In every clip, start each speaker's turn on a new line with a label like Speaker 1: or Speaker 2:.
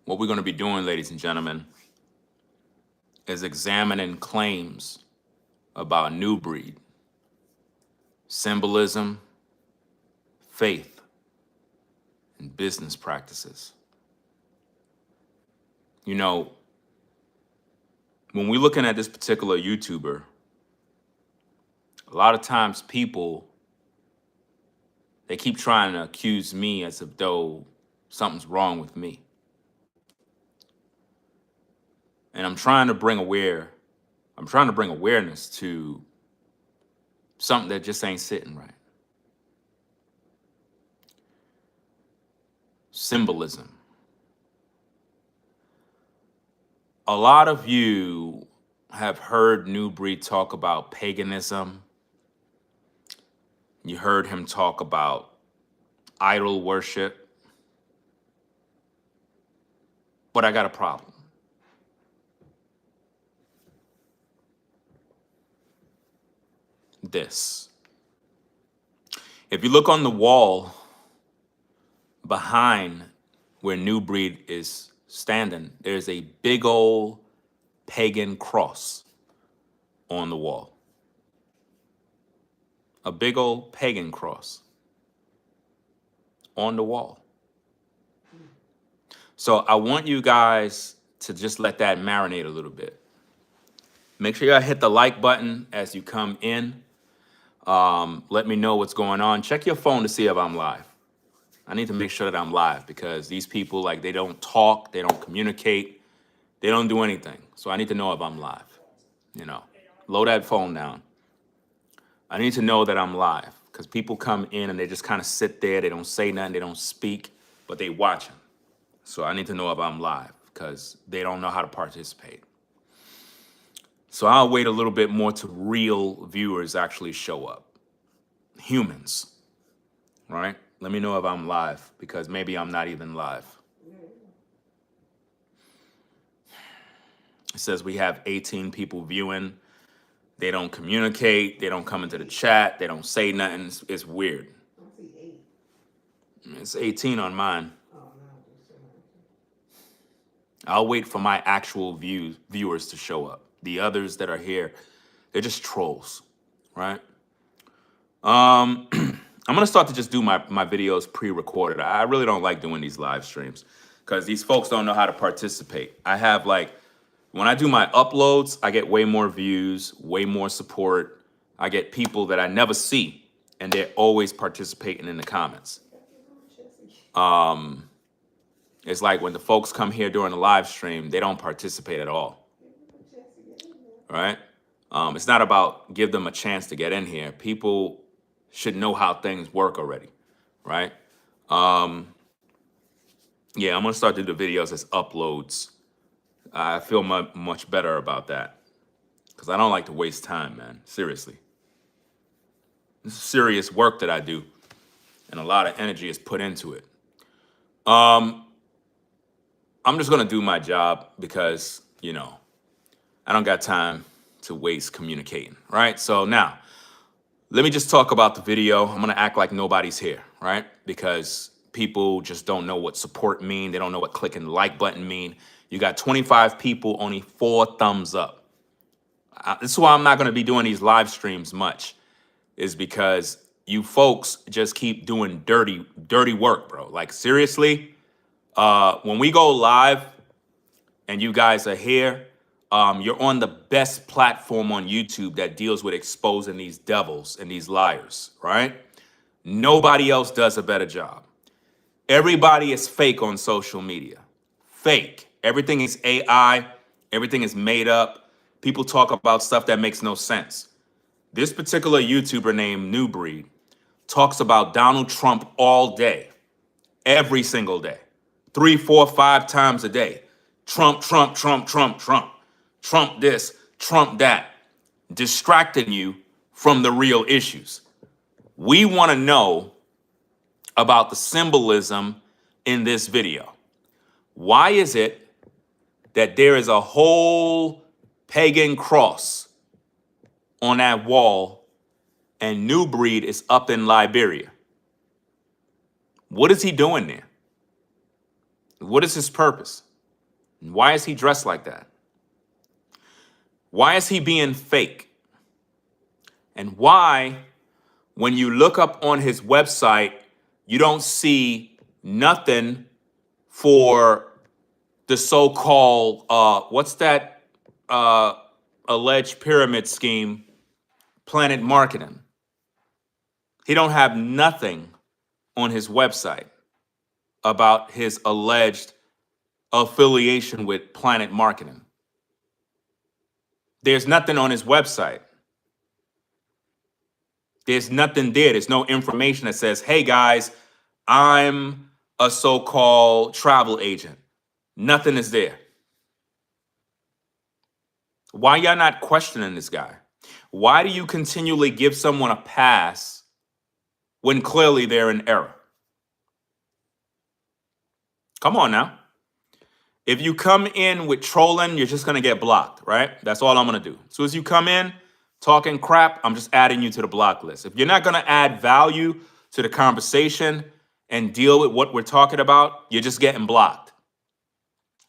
Speaker 1: What we're going to be doing, ladies and gentlemen, is examining claims about NuBreed, symbolism, faith, and business practices. You know, when we're looking at this particular YouTuber, a lot of times people, they keep trying to accuse me as if though something's wrong with me. And I'm trying to bring awareness to something that just ain't sitting right. Symbolism. A lot of you have heard NuBreed talk about paganism. You heard him talk about idol worship. But I got a problem. This. If you look on the wall behind where NuBreed is standing, there's a big old pagan cross on the wall. A big old pagan cross on the wall. So I want you guys to just let that marinate a little bit. Make sure y'all hit the like button as you come in. Let me know what's going on. Check your phone to see if I'm live. I need to make sure that I'm live because these people, like, they don't talk, they don't communicate, they don't do anything. So I need to know if I'm live. You know, load that phone down. I need to know that I'm live because people come in and they just kind of sit there. They don't say nothing, they don't speak, but they watching. So I need to know if I'm live because they don't know how to participate. So I'll wait a little bit more till real viewers actually show up. Humans, right? Let me know if I'm live because maybe I'm not even live. It says we have 18 people viewing. They don't communicate. They don't come into the chat. They don't say nothing. It's weird. It's 18 on mine. I'll wait for my actual viewers to show up. The others that are here, they're just trolls, right? I'm gonna start to just do my videos pre-recorded. I really don't like doing these live streams because these folks don't know how to participate. I have when I do my uploads, I get way more views, way more support. I get people that I never see, and they're always participating in the comments. It's like when the folks come here during the live stream, they don't participate at all, right? It's not about give them a chance to get in here. People should know how things work already, right? Yeah, I'm gonna start to do the videos as uploads. I feel much better about that because I don't like to waste time, man. Seriously. This is serious work that I do, and a lot of energy is put into it. I'm just gonna do my job because, you know, I don't got time to waste communicating, right? So now, let me just talk about the video. I'm gonna act like nobody's here, right? Because people just don't know what support mean. They don't know what clicking the like button mean. You got 25 people, only 4 thumbs up. This is why I'm not gonna be doing these live streams much, is because you folks just keep doing dirty work, bro. Like, seriously, when we go live and you guys are here, you're on the best platform on YouTube that deals with exposing these devils and these liars, right? Nobody else does a better job. Everybody is fake on social media. Fake. Everything is AI. Everything is made up. People talk about stuff that makes no sense. This particular YouTuber named NuBreed talks about Donald Trump all day, every single day, 3, 4, 5 times a day. Trump, Trump, Trump, Trump, Trump. Trump this, Trump that, distracting you from the real issues. We want to know about the symbolism in this video. Why is it that there is a whole pagan cross on that wall and NuBreed is up in Liberia? What is he doing there? What is his purpose? Why is he dressed like that? Why is he being fake? And why, when you look up on his website, you don't see nothing for the so-called, what's that alleged pyramid scheme, Planet Marketing? He don't have nothing on his website about his alleged affiliation with Planet Marketing. There's nothing on his website. There's nothing there. There's no information that says, hey guys, I'm a so-called travel agent. Nothing is there. Why y'all not questioning this guy? Why do you continually give someone a pass when clearly they're in error? Come on now. If you come in with trolling, you're just going to get blocked, right? That's all I'm going to do. As soon as you come in talking crap, I'm just adding you to the block list. If you're not going to add value to the conversation and deal with what we're talking about, you're just getting blocked.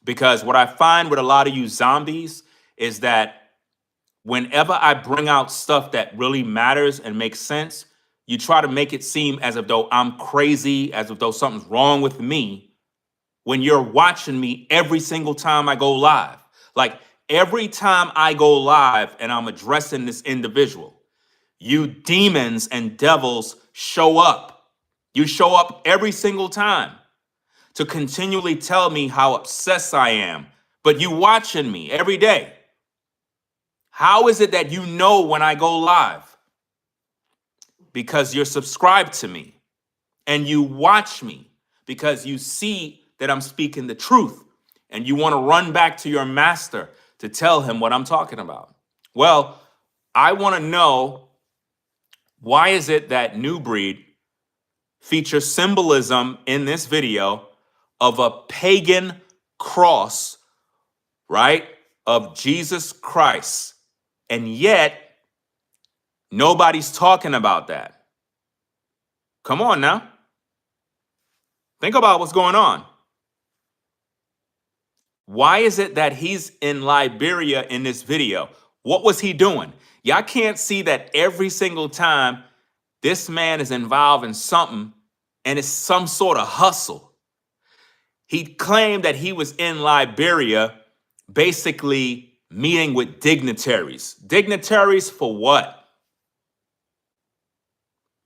Speaker 1: Because what I find with a lot of you zombies is that whenever I bring out stuff that really matters and makes sense, you try to make it seem as if though I'm crazy, as if though something's wrong with me, when you're watching me every single time I go live. Like every time I go live and I'm addressing this individual, you demons and devils show up. You show up every single time to continually tell me how obsessed I am, but you watching me every day. How is it that you know when I go live? Because you're subscribed to me and you watch me because you see that I'm speaking the truth and you want to run back to your master to tell him what I'm talking about. Well, I want to know, why is it that NuBreed features symbolism in this video of a pagan cross, right, of Jesus Christ, and yet nobody's talking about that? Come on now. Think about what's going on. Why is it that he's in Liberia in this video? What was he doing? Y'all can't see that every single time this man is involved in something and it's some sort of hustle. He claimed that he was in Liberia basically meeting with dignitaries. Dignitaries for what?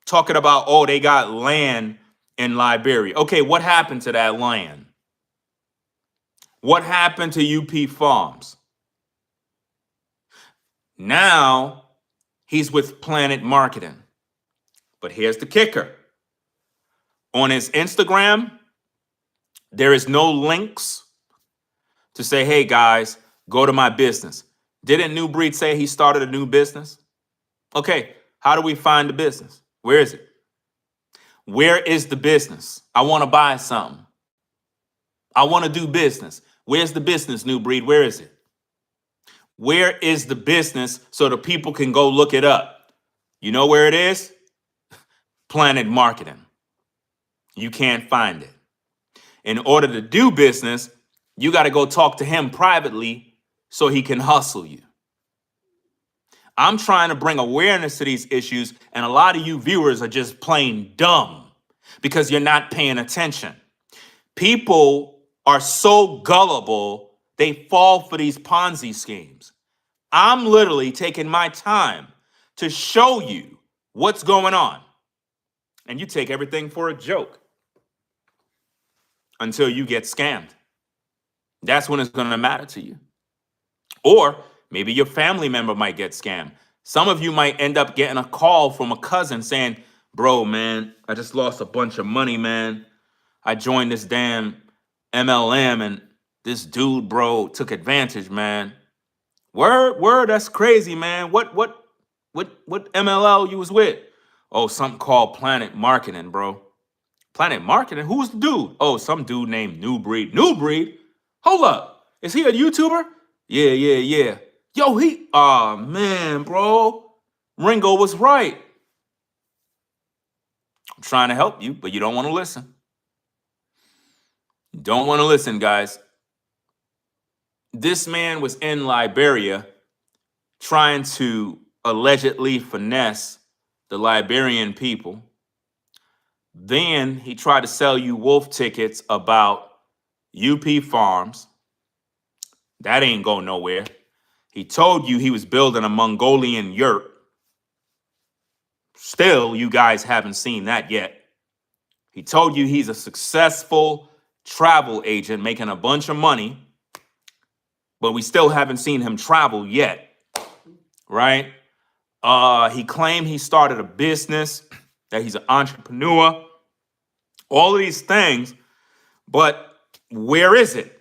Speaker 1: Talking about, oh, they got land in Liberia. Okay, what happened to that land? What happened to UP Farms? Now he's with Planet Marketing. But here's the kicker. On his Instagram, there is no links to say, hey guys, go to my business. Didn't NuBreed say he started a new business? Okay, how do we find the business? Where is it? Where is the business? I want to buy something. I want to do business. Where's the business, NuBreed? Where is it? Where is the business so the people can go look it up? You know where it is? Planet Marketing. You can't find it. In order to do business, you got to go talk to him privately so he can hustle you. I'm trying to bring awareness to these issues, and a lot of you viewers are just plain dumb because you're not paying attention. People are so gullible, they fall for these Ponzi schemes. I'm literally taking my time to show you what's going on, and you take everything for a joke until you get scammed. That's when it's going to matter to you. Or maybe your family member might get scammed. Some of you might end up getting a call from a cousin saying, bro, man, I just lost a bunch of money, man. I joined this damn MLM and this dude, bro, took advantage, man. Word, that's crazy, man. What MLL you was with? Oh, something called Planet Marketing, bro. Planet Marketing? Who's the dude? Oh, some dude named NuBreed. NuBreed? Hold up. Is he a YouTuber? Yeah. Yo, oh man, bro. Ringo was right. I'm trying to help you, but you don't want to listen. You don't want to listen, guys. this man was in Liberia trying to allegedly finesse the Liberian people. Then he tried to sell you wolf tickets about UP Farms. That ain't going nowhere. He told you he was building a Mongolian yurt. Still, you guys haven't seen that yet. He told you he's a successful travel agent making a bunch of money, but we still haven't seen him travel yet, right? He claimed he started a business, that he's an entrepreneur, all of these things, but where is it?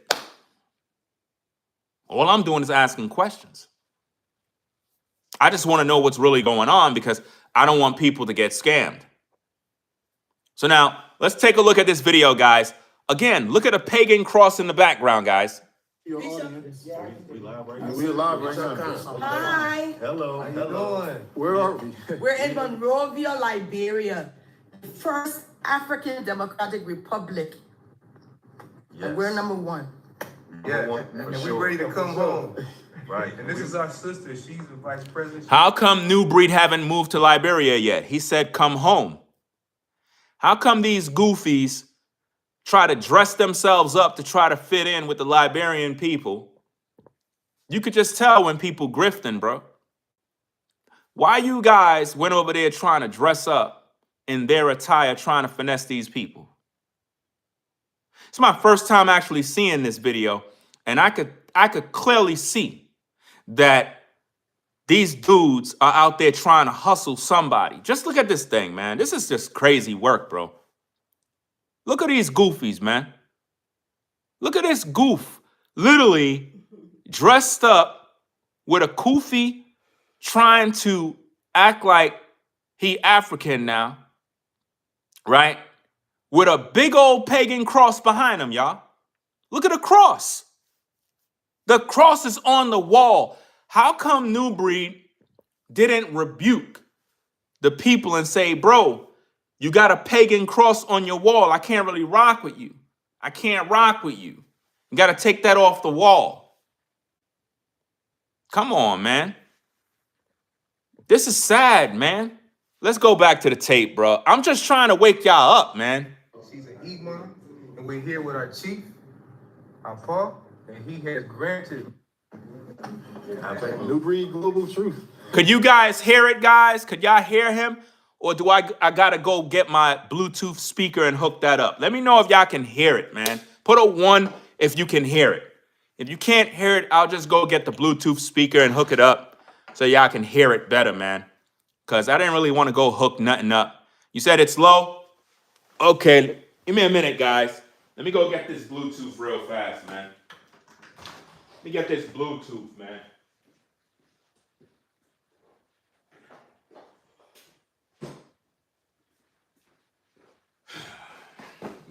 Speaker 1: All I'm doing is asking questions. I just want to know what's really going on because I don't want people to get scammed. So now, let's take a look at this video, guys. Again, look at a pagan cross in the background, guys.
Speaker 2: We live right now.
Speaker 3: Hi.
Speaker 2: Hello. How you doing? Where are we?
Speaker 3: We're in Monrovia, Liberia, the first African Democratic Republic.
Speaker 2: Yes.
Speaker 3: And we're number one.
Speaker 4: Yeah, and we're ready to come home.
Speaker 2: Right.
Speaker 4: And this is our sister. She's the vice president.
Speaker 1: How come NuBreed haven't moved to Liberia yet? He said, come home. How come these goofies try to dress themselves up to try to fit in with the Liberian people? You could just tell when people grifting, bro. Why you guys went over there trying to dress up in their attire, trying to finesse these people? It's my first time actually seeing this video, and I could clearly see that these dudes are out there trying to hustle somebody. Just look at this thing, man. This is just crazy work, bro. Look at these goofies, man. Look at this goof, literally dressed up with a kufi, trying to act like he African now, right? With a big old pagan cross behind him, y'all. Look at the cross. The cross is on the wall. How come NuBreed didn't rebuke the people and say, bro, you got a pagan cross on your wall. I can't really rock with you. I can't rock with you. You got to take that off the wall. Come on, man. This is sad, man. Let's go back to the tape, bro. I'm just trying to wake y'all up, man.
Speaker 4: She's an Imam, and we're here with our chief, our pa, and he has granted.
Speaker 2: NuBreed Global Truth.
Speaker 1: Could you guys hear it, guys? Could y'all hear him? Or do I gotta go get my Bluetooth speaker and hook that up? Let me know if y'all can hear it, man. Put a 1 if you can hear it. If you can't hear it, I'll just go get the Bluetooth speaker and hook it up so y'all can hear it better, man. Because I didn't really want to go hook nothing up. You said it's low? Okay, give me a minute, guys. Let me go get this Bluetooth real fast, man. Let me get this Bluetooth, man.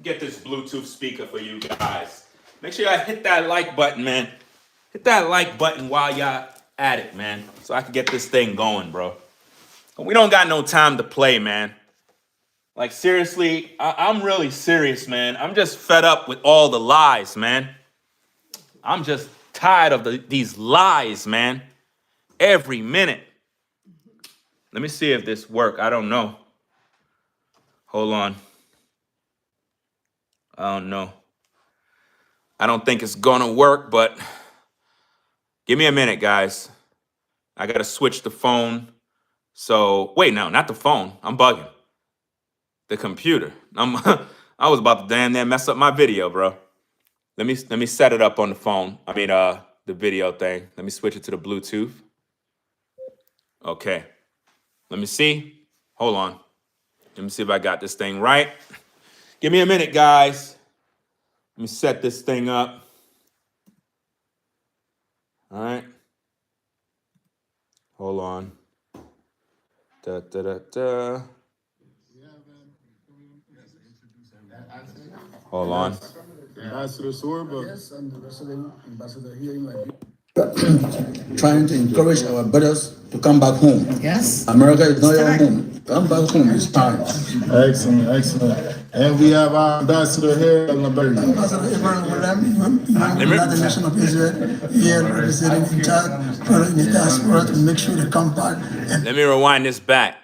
Speaker 1: Get this Bluetooth speaker for you guys. Make sure y'all hit that like button, man. Hit that like button while y'all at it, man. So I can get this thing going, bro. We don't got no time to play, man. Like, seriously, I'm really serious, man. I'm just fed up with all the lies, man. I'm just tired of these lies, man. Every minute. Let me see if this works. I don't know. Hold on. I don't know. I don't think it's gonna work, but give me a minute, guys. I gotta switch the phone. So, wait, no, not the phone. I'm bugging. The computer. I was about to damn near mess up my video, bro. Let me set it up on the phone. I mean, the video thing. Let me switch it to the Bluetooth. Okay. Let me see. Hold on. Let me see if I got this thing right. Give me a minute, guys. Let me set this thing up. All right. Hold on. Da, da, da, da. Hold on.
Speaker 2: Ambassador Sorba.
Speaker 5: Yes, I'm the ambassador here in Liberia. Liberia, trying to encourage our brothers to come back home.
Speaker 3: Yes.
Speaker 5: America is not your home. Come back home, it's time.
Speaker 6: Excellent, excellent. And we have our ambassador here in Liberia.
Speaker 5: Ambassador Abraham William, United Nation of Israel, here representing in charge in the diaspora to make sure they come back.
Speaker 1: Let me rewind this back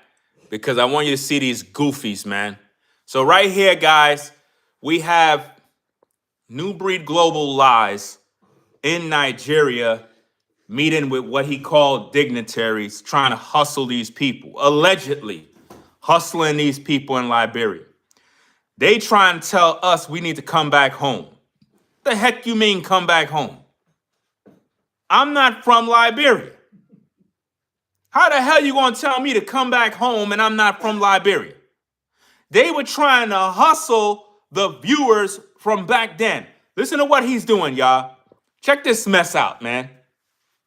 Speaker 1: because I want you to see these goofies, man. So right here, guys, we have NuBreed Global Lies in Nigeria meeting with what he called dignitaries, trying to hustle these people, allegedly hustling these people in Liberia. They try and tell us we need to come back home. The heck you mean come back home? I'm not from Liberia. How the hell you gonna tell me to come back home and I'm not from Liberia? They were trying to hustle the viewers from back then. Listen to what he's doing, y'all. Check this mess out, man.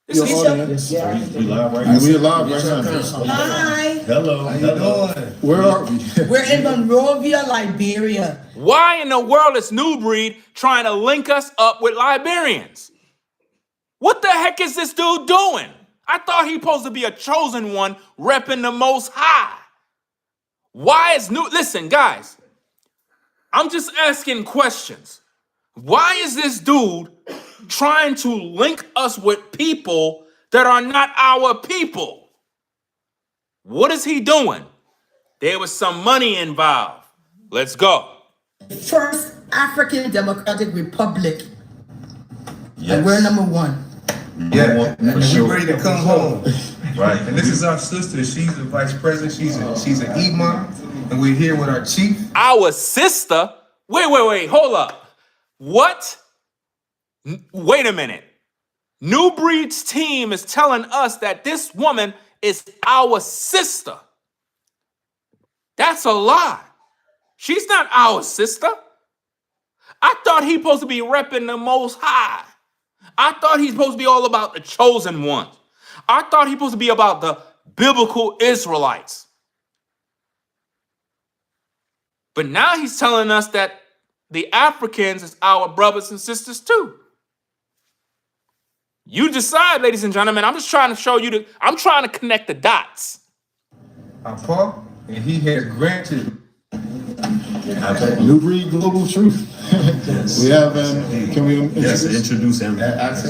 Speaker 1: This is
Speaker 6: We live right now. We live right now.
Speaker 3: Hi.
Speaker 6: Hello.
Speaker 2: How you doing?
Speaker 6: Where are we?
Speaker 3: We're in Monrovia, Liberia.
Speaker 1: why in the world is NuBreed trying to link us up with Liberians? What the heck is this dude doing? I thought he supposed to be a chosen one repping the Most High. Why is listen, guys, I'm just asking questions. Why is this dude trying to link us with people that are not our people? What is he doing? There was some money involved. Let's go.
Speaker 3: First African Democratic Republic. And we're number one.
Speaker 4: Yeah,
Speaker 6: For
Speaker 4: and
Speaker 6: sure.
Speaker 4: we ready to come home.
Speaker 6: Right.
Speaker 4: And this is our sister. She's the vice president. She's an imam, and we're here with our chief.
Speaker 1: Our sister? Wait, hold up. What? Wait a minute. NuBreed's team is telling us that this woman is our sister. That's a lie. She's not our sister. I thought he supposed to be repping the Most High. I thought he's supposed to be all about the chosen ones. I thought he supposed to be about the biblical Israelites. But now he's telling us that the Africans is our brothers and sisters too. You decide, ladies and gentlemen. I'm just trying to show you I'm trying to connect the dots.
Speaker 4: Our Paul, and he has granted.
Speaker 6: NuBreed Global Truth. We have can we
Speaker 7: Introduce him.
Speaker 6: Yes.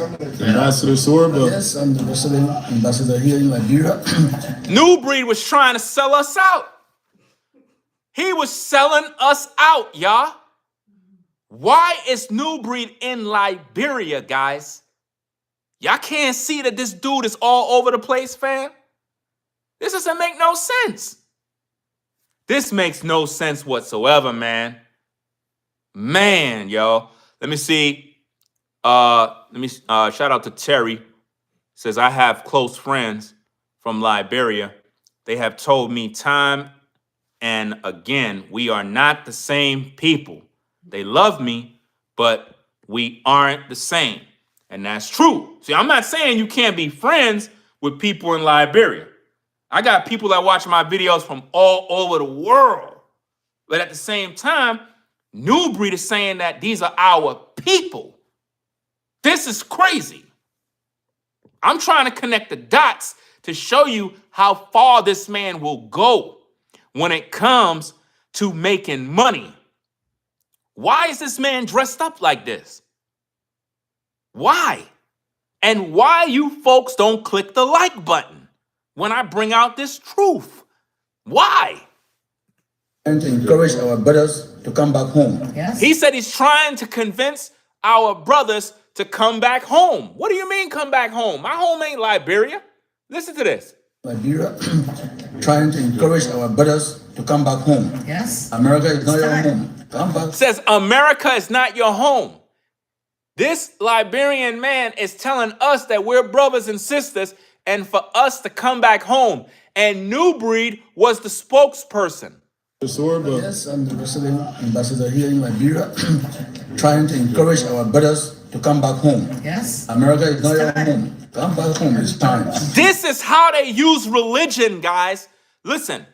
Speaker 6: Ambassador Sorba.
Speaker 5: Yes, I'm the ambassador here in Liberia.
Speaker 1: NuBreed was trying to sell us out. He was selling us out, y'all. Why is NuBreed in Liberia, guys? Y'all can't see that this dude is all over the place, fam? This doesn't make no sense. This makes no sense whatsoever, man. Man, yo. Let me see. Shout out to Terry. Says, I have close friends from Liberia. They have told me time and again, we are not the same people. They love me, but we aren't the same. And that's true. See, I'm not saying you can't be friends with people in Liberia. I got people that watch my videos from all over the world. But at the same time, NuBreed is saying that these are our people. This is crazy. I'm trying to connect the dots to show you how far this man will go when it comes to making money. Why is this man dressed up like this? Why? And why you folks don't click the like button when I bring out this truth? Why?
Speaker 5: And to encourage our brothers to come back home.
Speaker 3: Yes.
Speaker 1: He said he's trying to convince our brothers to come back home. What do you mean come back home? My home ain't Liberia. Listen to this.
Speaker 5: Liberia, trying to encourage our brothers to come back home.
Speaker 3: Yes.
Speaker 5: America is not your home. Come back.
Speaker 1: Says America is not your home. This Liberian man is telling us that we're brothers and sisters and for us to come back home. And NuBreed was the spokesperson.
Speaker 6: Sorba.
Speaker 5: Yes, I'm the ambassador here in Liberia, trying to encourage our brothers to come back home.
Speaker 3: Yes.
Speaker 5: America is not your home. Come back home, it's time.
Speaker 1: This is how they use religion, guys. Listen,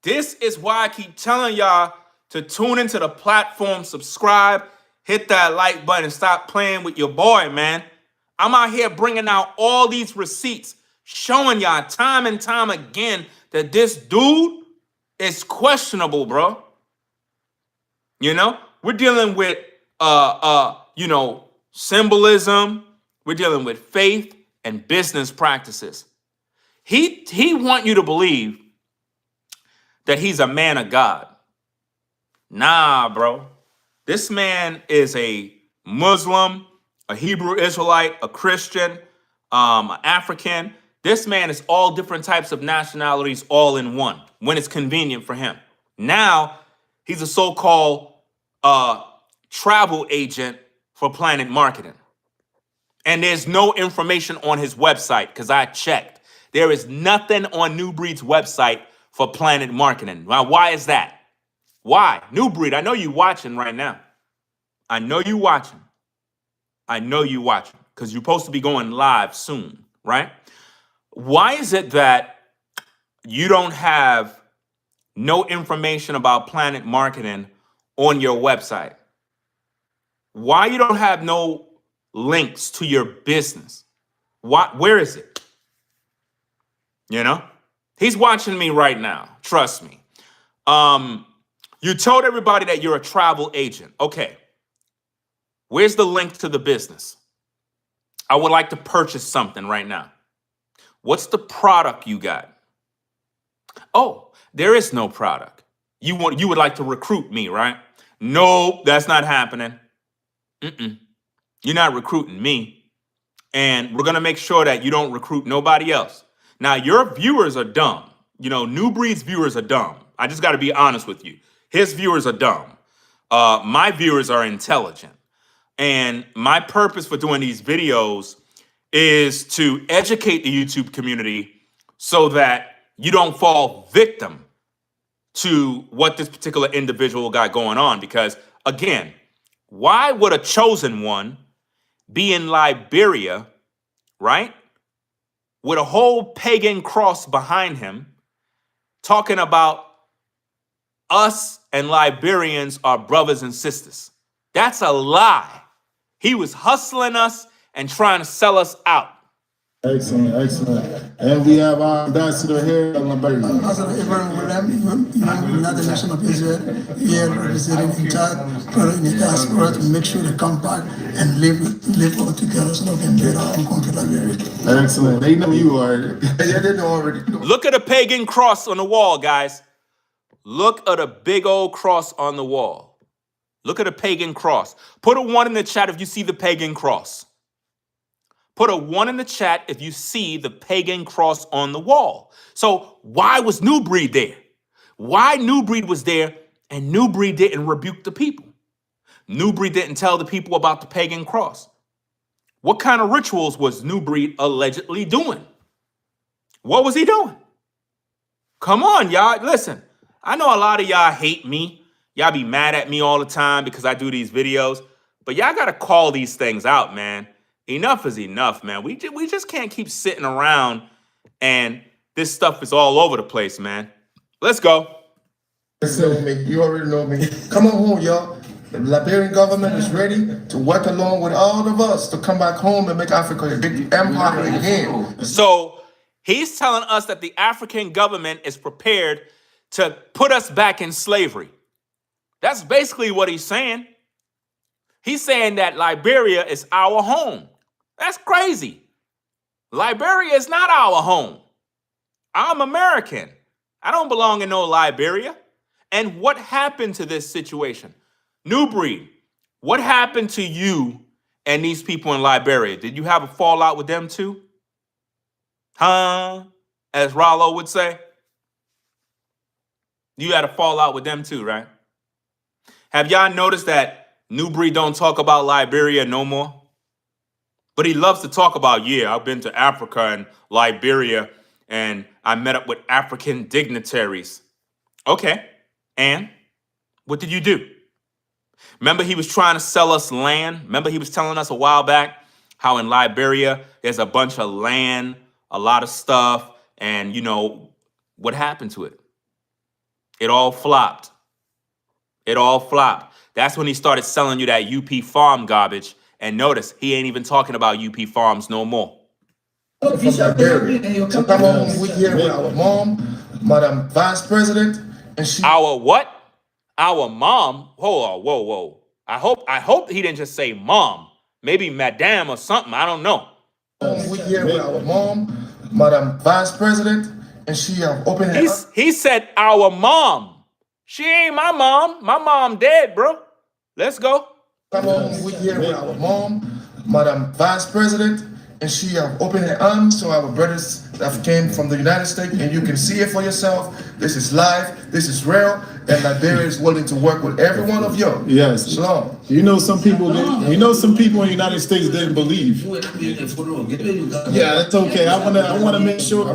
Speaker 1: this is why I keep telling y'all to tune into the platform, subscribe, hit that like button, and stop playing with your boy, man. I'm out here bringing out all these receipts, showing y'all time and time again that this dude is questionable, bro. You know, we're dealing with, symbolism. We're dealing with faith and business practices. He want you to believe that he's a man of God. Nah, bro. This man is a Muslim, a Hebrew Israelite, a Christian, an African. This man is all different types of nationalities all in one when it's convenient for him. Now, he's a so-called travel agent for Planet Marketing. And there's no information on his website because I checked. There is nothing on NuBreed's website for Planet Marketing. Now, why is that? Why? NuBreed, I know you watching right now. I know you watching. I know you watching because you're supposed to be going live soon, right? Why is it that you don't have no information about Planet Marketing on your website? Why you don't have no links to your business? Where is it? You know? He's watching me right now. Trust me. You told everybody that you're a travel agent. Okay. Where's the link to the business? I would like to purchase something right now. What's the product you got? Oh, there is no product. You would like to recruit me, right? No, that's not happening. You're not recruiting me. And we're going to make sure that you don't recruit nobody else. Now, your viewers are dumb. You know, NuBreed's viewers are dumb. I just got to be honest with you. His viewers are dumb. My viewers are intelligent. And my purpose for doing these videos is to educate the YouTube community so that you don't fall victim to what this particular individual got going on. Because, again, why would a chosen one be in Liberia, right, with a whole pagan cross behind him, talking about us and Liberians are brothers and sisters? That's a lie. He was hustling us and trying to sell us out.
Speaker 6: Excellent, excellent. And we have our ambassador here in Liberia.
Speaker 5: Ambassador Ibrahim William, United Nation of Israel, here representing in charge in the diaspora to make sure they come back and live all together so they can build our own country Liberia.
Speaker 6: Excellent. They know you are.
Speaker 4: Yeah, they know already.
Speaker 1: Look at a pagan cross on the wall, guys. Look at a big old cross on the wall. Look at a pagan cross. Put a 1 in the chat if you see the pagan cross. Put a 1 in the chat if you see the pagan cross on the wall. So why was NuBreed there? Why NuBreed was there and NuBreed didn't rebuke the people? NuBreed didn't tell the people about the pagan cross. What kind of rituals was NuBreed allegedly doing? What was he doing? Come on, y'all. Listen, I know a lot of y'all hate me. Y'all be mad at me all the time because I do these videos. But y'all got to call these things out, man. Enough is enough, man. We just can't keep sitting around and this stuff is all over the place, man. Let's go.
Speaker 4: You already know me. Come on home, y'all. The Liberian government is ready to work along with all of us to come back home and make Africa a big empire again.
Speaker 1: So he's telling us that the African government is prepared to put us back in slavery. That's basically what he's saying. He's saying that Liberia is our home. That's crazy. Liberia is not our home. I'm American. I don't belong in no Liberia. And what happened to this situation? NuBreed, what happened to you and these people in Liberia? Did you have a fallout with them too? Huh? As Rollo would say. You had a fallout with them too, right? Have y'all noticed that NuBreed don't talk about Liberia no more? But he loves to talk about, yeah, I've been to Africa and Liberia and I met up with African dignitaries. Okay, and what did you do? Remember he was trying to sell us land? Remember he was telling us a while back how in Liberia there's a bunch of land, a lot of stuff, and you know, what happened to it? It all flopped. It all flopped. That's when he started selling you that UP farm garbage And notice, he ain't even talking about UP Farms no more.
Speaker 4: From Liberia to come home. We here with our mom, Madam Vice President, and she.
Speaker 1: Our what? Our mom? Hold on, whoa. I hope he didn't just say mom. Maybe madame or something, I don't know.
Speaker 4: We here with our mom, Madam Vice President, and she have opened her.
Speaker 1: He said our mom. She ain't my mom. My mom dead, bro. Let's go.
Speaker 4: Come home. We here with our mom, Madam Vice President, and she have opened her arms to our brothers that came from the United States, and you can see it for yourself. This is live. This is real, and Liberia is willing to work with every one of you.
Speaker 6: Yes.
Speaker 4: Shalom.
Speaker 6: You know some people in the United States didn't believe. Yeah, that's okay. I wanna make sure.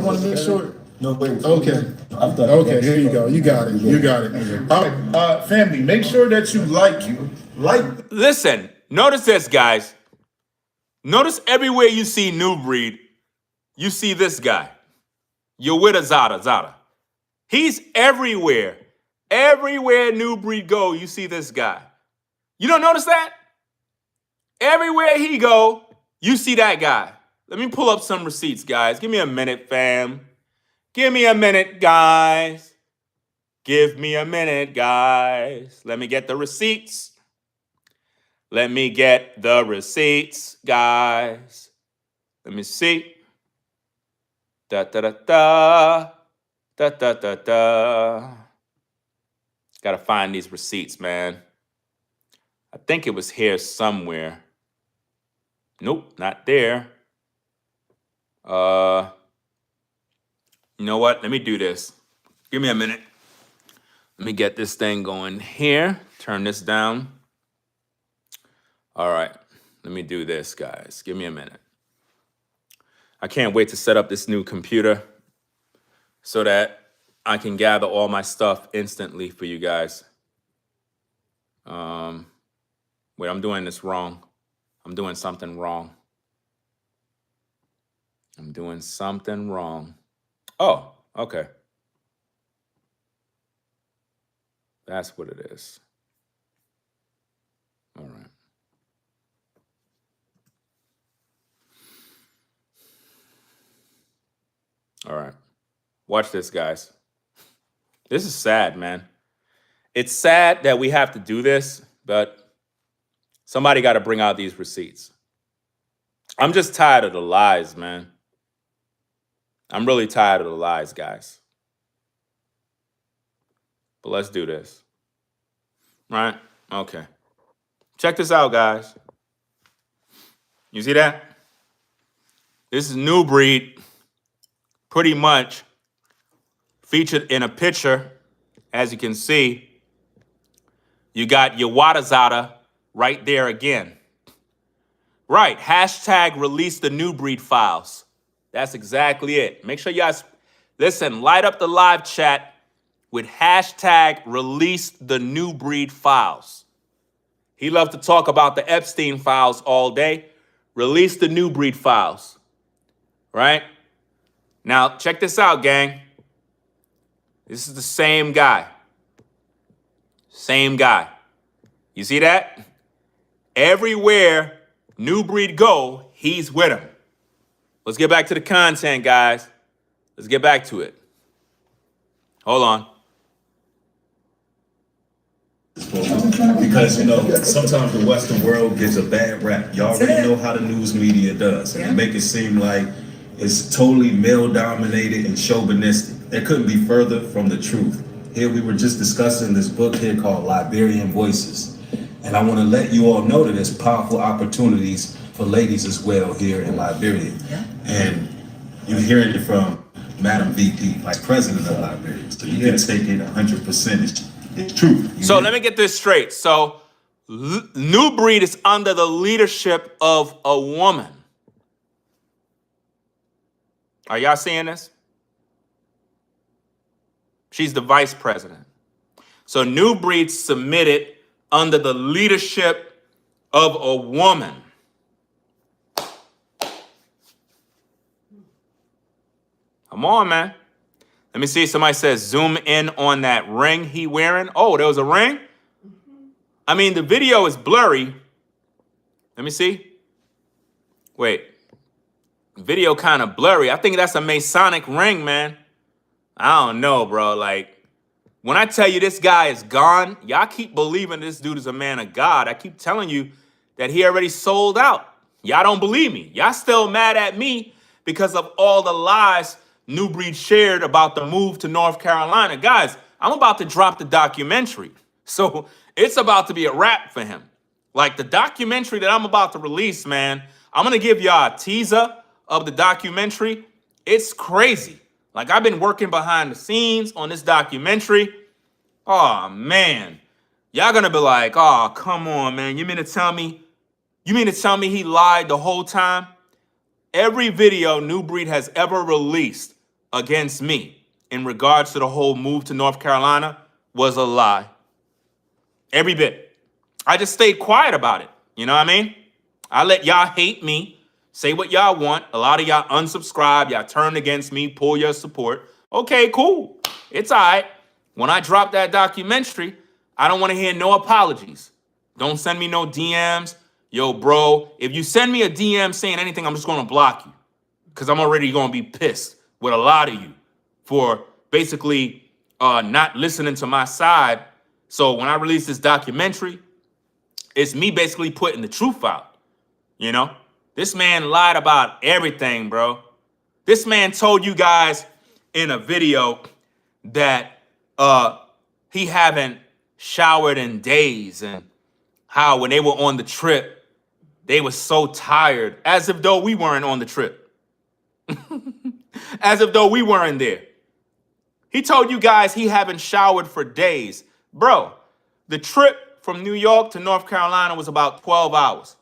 Speaker 2: No, wait.
Speaker 6: Okay. Okay, here you go. You got it. All right, family, make sure that you like.
Speaker 1: Listen, notice this, guys. Notice everywhere you see NuBreed, you see this guy. You're with a Zada. He's everywhere. Everywhere NuBreed go, you see this guy. You don't notice that? Everywhere he go, you see that guy. Let me pull up some receipts, guys. Give me a minute, fam. Give me a minute, guys. Give me a minute, guys. Let me get the receipts. Let me get the receipts, guys. Let me see. Da-da-da-da. Da-da-da-da. Gotta find these receipts, man. I think it was here somewhere. Nope, not there. You know what? Let me do this. Give me a minute. Let me get this thing going here. Turn this down. All right. Let me do this, guys. Give me a minute. I can't wait to set up this new computer so that I can gather all my stuff instantly for you guys. Wait, I'm doing this wrong. I'm doing something wrong. Oh, okay. That's what it is. All right. All right. Watch this, guys. This is sad, man. It's sad that we have to do this, but somebody got to bring out these receipts. I'm just tired of the lies, man. I'm really tired of the lies, guys. But let's do this. Right? Okay. Check this out, guys. You see that? This is NuBreed, pretty much featured in a picture. As you can see, you got your Wadazada right there again. Right, hashtag release the NuBreed files. That's exactly it. Make sure you guys, listen, light up the live chat with hashtag release the NuBreed files. He loved to talk about the Epstein files all day. Release the NuBreed files, right? Now, check this out, gang. This is the same guy. Same guy. You see that? Everywhere NuBreed go, he's with him. Let's get back to the content, guys. Let's get back to it. Hold on.
Speaker 7: Because, you know, sometimes the Western world gets a bad rap. Y'all already know how the news media does. And they make it seem like it's totally male-dominated and chauvinistic. That couldn't be further from the truth. Here we were just discussing this book here called Liberian Voices. And I want to let you all know that there's powerful opportunities for ladies as well here in Liberia. And you're hearing it from Madam VP, like President of Liberia. So you can take it 100%. It's true.
Speaker 1: So let me get this straight. So NuBreed is under the leadership of a woman. Are y'all seeing this? She's the vice president. So NuBreed submitted under the leadership of a woman. Come on, man. Let me see. Somebody says zoom in on that ring he wearing. Oh, there was a ring? I mean, the video is blurry, Let me see. Wait. Video kind of blurry. I think that's a Masonic ring, man. I don't know, bro. Like, when I tell you this guy is gone, y'all keep believing this dude is a man of God. I keep telling you that he already sold out. Y'all don't believe me. Y'all still mad at me because of all the lies NuBreed shared about the move to North Carolina. Guys, I'm about to drop the documentary. So it's about to be a wrap for him. Like the documentary that I'm about to release, man, I'm going to give y'all a teaser of the documentary. It's crazy. Like I've been working behind the scenes on this documentary. Oh, man. Y'all going to be like, oh, come on, man. You mean to tell me he lied the whole time? Every video NuBreed has ever released against me in regards to the whole move to North Carolina was a lie. Every bit. I just stayed quiet about it. You know what I mean? I let y'all hate me, say what y'all want. A lot of y'all unsubscribe. Y'all turn against me, pull your support. Okay, cool. It's all right. When I drop that documentary, I don't want to hear no apologies. Don't send me no DMs. Yo, bro, if you send me a DM saying anything, I'm just going to block you because I'm already going to be pissed with a lot of you for basically not listening to my side. So when I release this documentary, it's me basically putting the truth out. You know, this man lied about everything, bro. This man told you guys in a video that he haven't showered in days and how when they were on the trip, they were so tired, as if though we weren't on the trip. As if though we weren't there. He told you guys he haven't showered for days. Bro, the trip from New York to North Carolina was about 12 hours.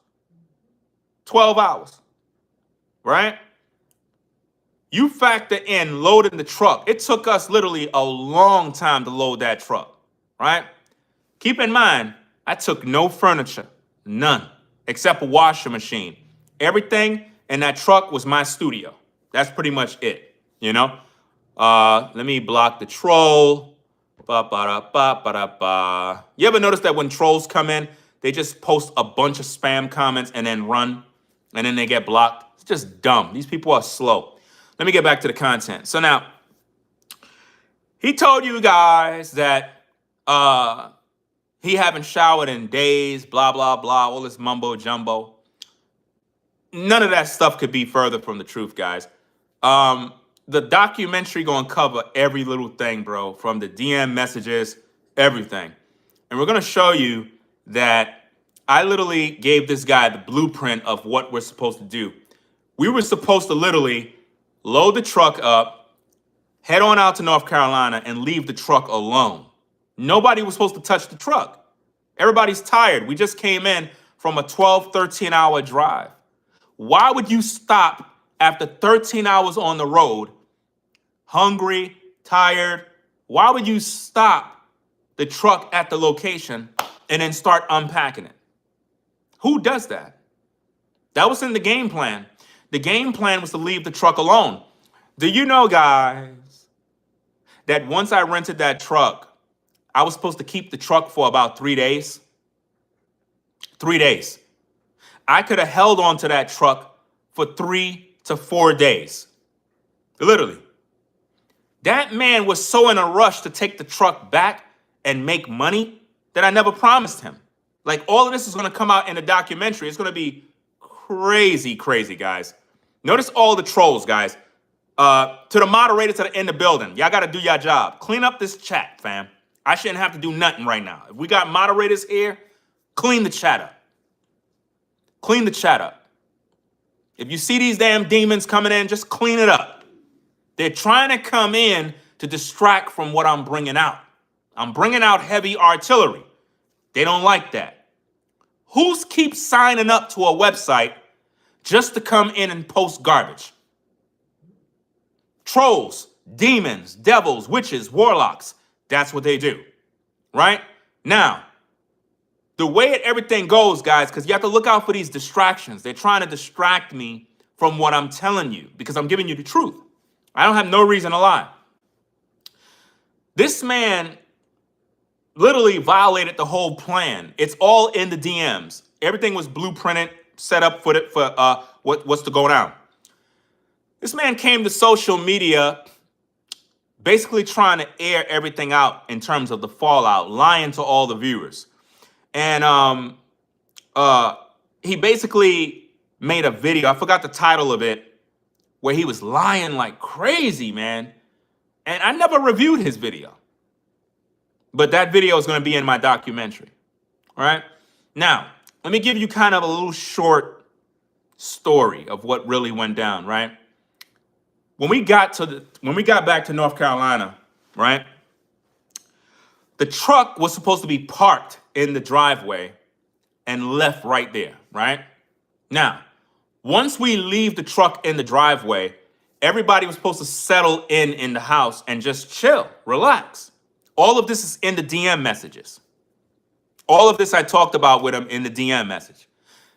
Speaker 1: 12 hours, right? You factor in loading the truck. It took us literally a long time to load that truck, right? Keep in mind, I took no furniture, none, except a washing machine. Everything in that truck was my studio. That's pretty much it, you know? Let me block the troll. Ba-ba-da-ba-ba-da-ba. You ever notice that when trolls come in, they just post a bunch of spam comments and then run, and then they get blocked? It's just dumb. These people are slow. Let me get back to the content. So now, he told you guys that he haven't showered in days, blah, blah, blah, all this mumbo jumbo. None of that stuff could be further from the truth, guys. The documentary gonna cover every little thing, bro, from the DM messages, everything. And we're gonna show you that I literally gave this guy the blueprint of what we're supposed to do. We were supposed to literally load the truck up, head on out to North Carolina, and leave the truck alone. Nobody was supposed to touch the truck. Everybody's tired. We just came in from a 12, 13-hour drive. Why would you stop after 13 hours on the road, hungry, tired? Why would you stop the truck at the location and then start unpacking it? Who does that? That was in the game plan. The game plan was to leave the truck alone. Do you know, guys, that once I rented that truck, I was supposed to keep the truck for about 3 days? 3 days. I could have held on to that truck for 3 to 4 days. Literally. That man was so in a rush to take the truck back and make money that I never promised him. Like, all of this is going to come out in a documentary. It's going to be crazy, crazy, guys. Notice all the trolls, guys. To the moderators that are in the building, y'all got to do your job. Clean up this chat, fam. I shouldn't have to do nothing right now. If we got moderators here, clean the chat up. Clean the chat up. If you see these damn demons coming in, just clean it up. They're trying to come in to distract from what I'm bringing out. I'm bringing out heavy artillery. They don't like that. Who keeps signing up to a website just to come in and post garbage? Trolls, demons, devils, witches, warlocks. That's what they do, right? Now, the way everything goes, guys, because you have to look out for these distractions. They're trying to distract me from what I'm telling you because I'm giving you the truth. I don't have no reason to lie. This man literally violated the whole plan. It's all in the DMs. Everything was blueprinted. set up for what's to go down. This man came to social media basically trying to air everything out in terms of the fallout, lying to all the viewers. And he basically made a video, I forgot the title of it, where he was lying like crazy, man. And I never reviewed his video. But that video is going to be in my documentary. All right? Now, let me give you kind of a little short story of what really went down, right? When we got back to North Carolina, right? The truck was supposed to be parked in the driveway and left right there, right? Now, once we leave the truck in the driveway, everybody was supposed to settle in the house and just chill, relax. All of this is in the DM messages. All of this I talked about with him in the DM message.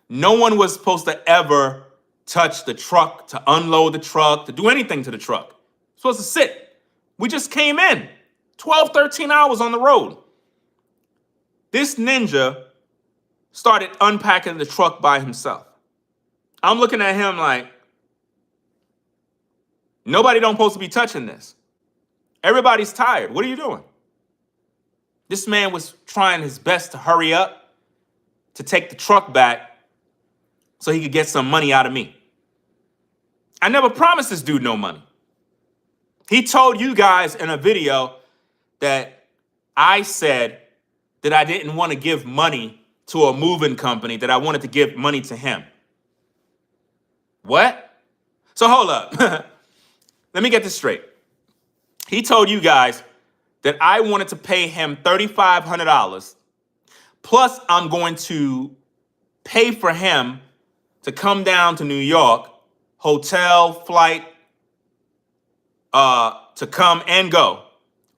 Speaker 1: No one was supposed to ever touch the truck, to unload the truck, to do anything to the truck. Supposed to sit. We just came in. 12, 13 hours on the road. This ninja started unpacking the truck by himself. I'm looking at him like, nobody don't supposed to be touching this. Everybody's tired. What are you doing? This man was trying his best to hurry up, to take the truck back so he could get some money out of me. I never promised this dude no money. He told you guys in a video that I said that I didn't want to give money to a moving company, that I wanted to give money to him. What? So hold up. Let me get this straight. He told you guys that I wanted to pay him $3,500, plus I'm going to pay for him to come down to New York, hotel, flight, to come and go,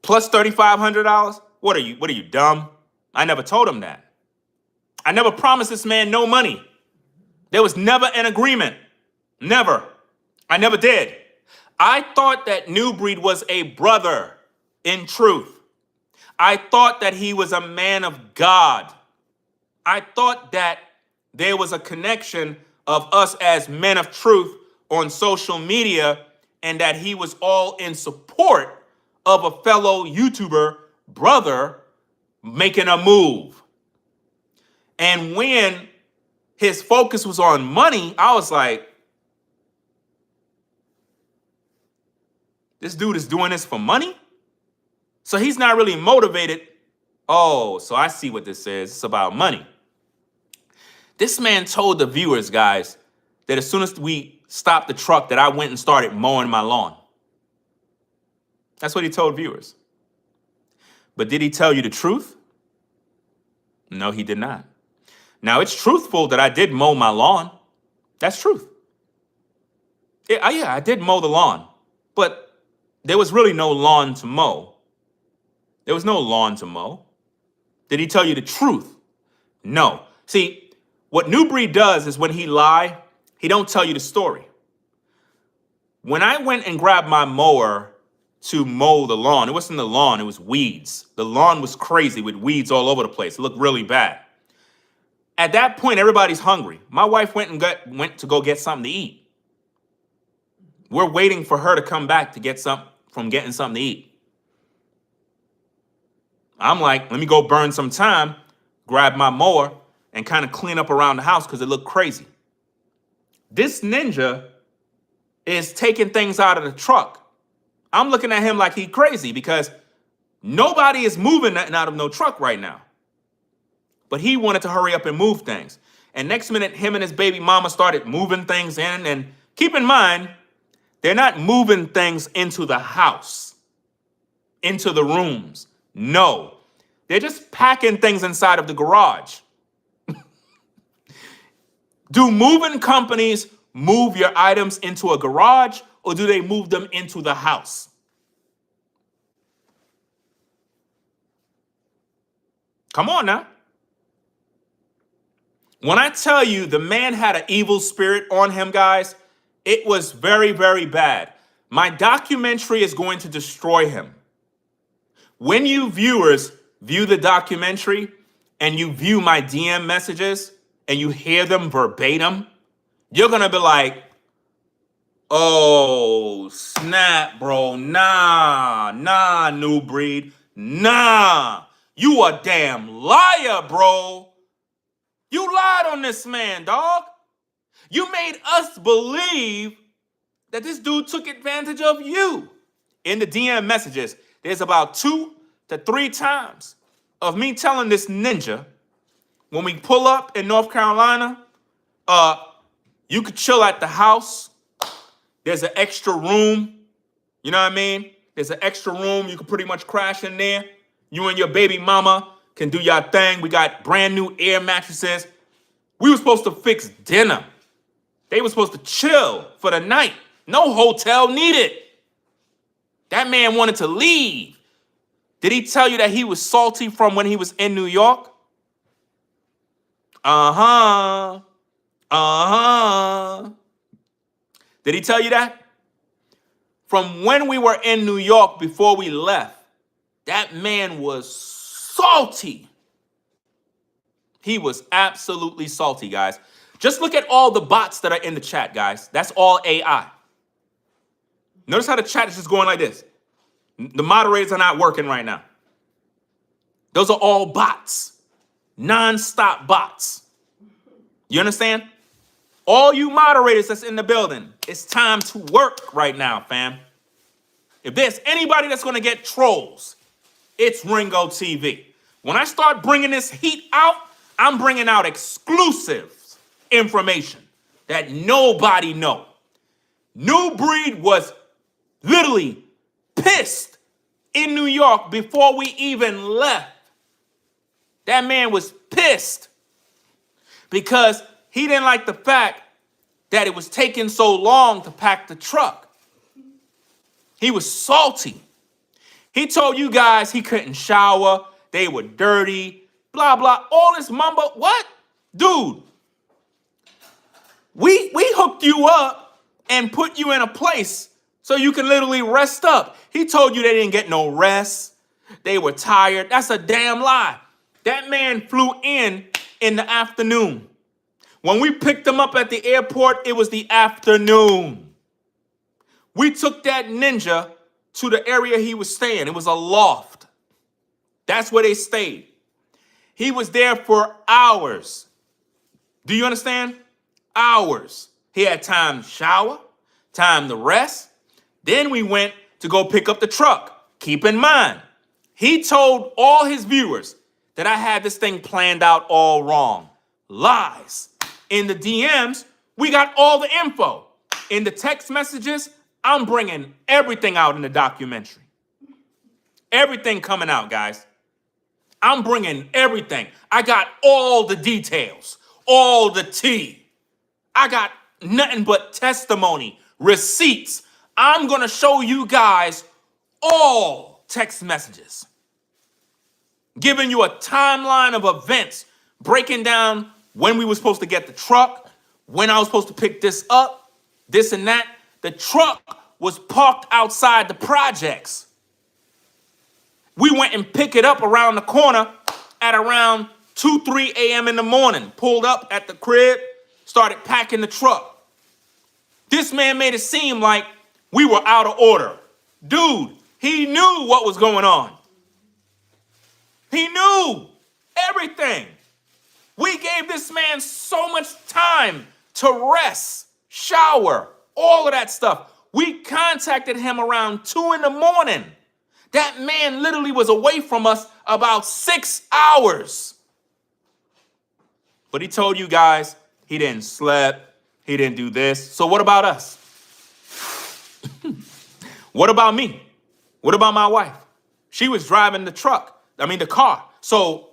Speaker 1: plus $3,500. What are you, dumb? I never told him that. I never promised this man no money. There was never an agreement. Never. I never did. I thought that NuBreed was a brother in truth. I thought that he was a man of God. I thought that there was a connection of us as men of truth on social media, and that he was all in support of a fellow YouTuber brother making a move. And when his focus was on money, I was like, this dude is doing this for money? So he's not really motivated. Oh, so I see what this is. It's about money. This man told the viewers, guys, that as soon as we stopped the truck, that I went and started mowing my lawn. That's what he told viewers. But did he tell you the truth? No, he did not. Now, it's truthful that I did mow my lawn. That's truth. Yeah, I did mow the lawn. But there was really no lawn to mow. There was no lawn to mow. Did he tell you the truth? No. See, what NuBreed does is when he lie, he don't tell you the story. When I went and grabbed my mower to mow the lawn, it wasn't the lawn, it was weeds. The lawn was crazy with weeds all over the place. It looked really bad. At that point, everybody's hungry. My wife went to go get something to eat. We're waiting for her to come back to get getting something to eat. I'm like, let me go burn some time, grab my mower, and kind of clean up around the house because it looked crazy. This ninja is taking things out of the truck. I'm looking at him like he's crazy because nobody is moving nothing out of no truck right now. But he wanted to hurry up and move things. And next minute, him and his baby mama started moving things in. And keep in mind, they're not moving things into the house, into the rooms. No, they're just packing things inside of the garage. Do moving companies move your items into a garage, or do they move them into the house? Come on now. When I tell you the man had an evil spirit on him, guys, it was very, very bad. My documentary is going to destroy him. When you viewers view the documentary and you view my DM messages and you hear them verbatim, you're gonna be like, oh, snap, bro. Nah, NuBreed. Nah. You a damn liar, bro. You lied on this man, dog. You made us believe that this dude took advantage of you. In the DM messages, there's about 2 to 3 times of me telling this ninja, when we pull up in North Carolina, you could chill at the house. There's an extra room. You know what I mean? There's an extra room. You can pretty much crash in there. You and your baby mama can do your thing. We got brand new air mattresses. We were supposed to fix dinner. They were supposed to chill for the night. No hotel needed. That man wanted to leave. Did he tell you that he was salty from when he was in New York? Uh-huh. Uh-huh. Did he tell you that? From when we were in New York before we left, that man was salty. He was absolutely salty, guys. Just look at all the bots that are in the chat, guys. That's all AI. Notice how the chat is just going like this. The moderators are not working right now. Those are all bots. Non-stop bots. You understand? All you moderators that's in the building, it's time to work right now, fam. If there's anybody that's going to get trolls, it's Ringo TV. When I start bringing this heat out, I'm bringing out exclusive information that nobody know. NuBreed was literally pissed in New York before we even left. That man was pissed because he didn't like the fact that it was taking so long to pack the truck. He was salty. He told you guys he couldn't shower, they were dirty, blah, blah, all this mumbo. What? Dude, we hooked you up and put you in a place so you can literally rest up. He told you they didn't get no rest. They were tired. That's a damn lie. That man flew in the afternoon. When we picked him up at the airport, it was the afternoon. We took that ninja to the area he was staying. It was a loft. That's where they stayed. He was there for hours. Do you understand? Hours. He had time to shower, time to rest. Then we went to go pick up the truck. Keep in mind, he told all his viewers that I had this thing planned out all wrong. Lies. In the DMs, we got all the info. In the text messages, I'm bringing everything out in the documentary. Everything coming out, guys. I'm bringing everything. I got all the details, all the tea. I got nothing but testimony, receipts. I'm going to show you guys all text messages, giving you a timeline of events, breaking down when we were supposed to get the truck, when I was supposed to pick this up, this and that. The truck was parked outside the projects. We went and picked it up around the corner at around 2, 3 a.m. in the morning. Pulled up at the crib, started packing the truck. This man made it seem like we were out of order. Dude, he knew what was going on. He knew everything. We gave this man so much time to rest, shower, all of that stuff. We contacted him around 2 in the morning. That man literally was away from us about 6 hours. But he told you guys he didn't sleep, he didn't do this. So what about us? What about me? What about my wife? She was driving the car. So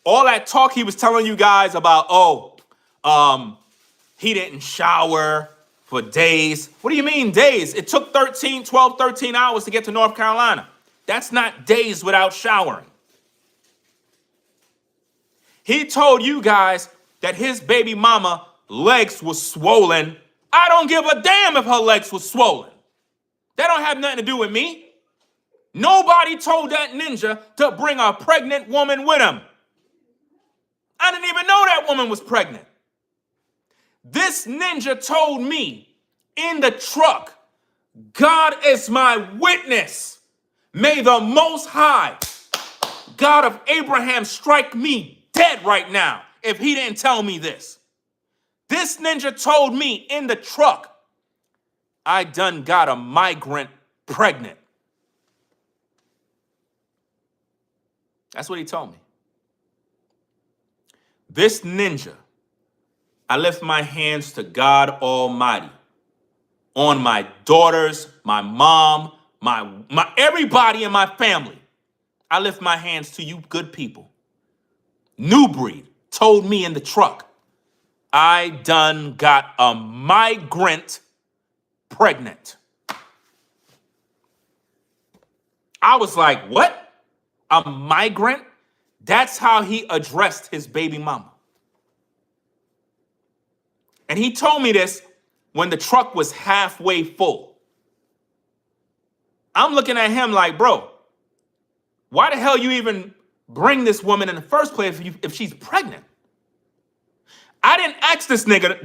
Speaker 1: all that talk he was telling you guys about, he didn't shower for days. What do you mean days? It took 12, 13 hours to get to North Carolina. That's not days without showering. He told you guys that his baby mama legs was swollen. I don't give a damn if her legs was swollen. That don't have nothing to do with me. Nobody told that ninja to bring a pregnant woman with him. I didn't even know that woman was pregnant. This ninja told me in the truck, God is my witness. May the Most High, God of Abraham, strike me dead right now if he didn't tell me this. This ninja told me in the truck, I done got a migrant pregnant. That's what he told me. This ninja, I lift my hands to God Almighty on my daughters, my mom, my everybody in my family. I lift my hands to you good people. NuBreed told me in the truck, I done got a migrant pregnant. I was like, what? A migrant? That's how he addressed his baby mama. And he told me this when the truck was halfway full. I'm looking at him like, bro, why the hell you even bring this woman in the first place if she's pregnant? I didn't ask nigga.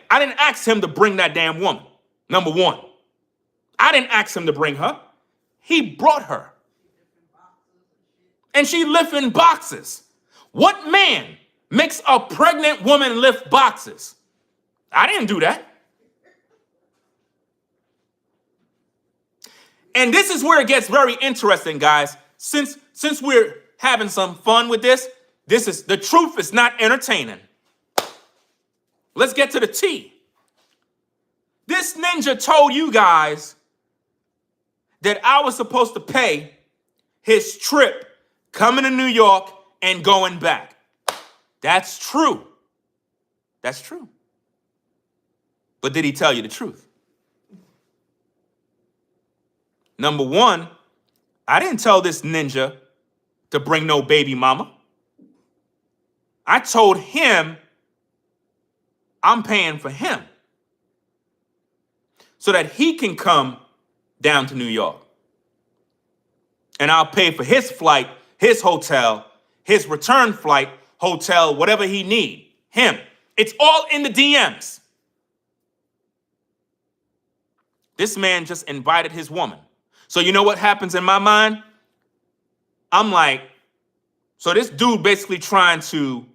Speaker 1: I didn't ask him to bring that damn woman. Number one, I didn't ask him to bring her. He brought her. And she lifting boxes. What man makes a pregnant woman lift boxes? I didn't do that. And this is where it gets very interesting, guys. Since we're having some fun with this is the truth is not entertaining. Let's get to the tea. This ninja told you guys that I was supposed to pay his trip coming to New York and going back. That's true. That's true. But did he tell you the truth? Number one, I didn't tell this ninja to bring no baby mama. I told him I'm paying for him so that he can come down to New York. And I'll pay for his flight, his hotel, his return flight, hotel, whatever he need. Him. It's all in the DMs. This man just invited his woman. So you know what happens in my mind? I'm like, so this dude basically trying to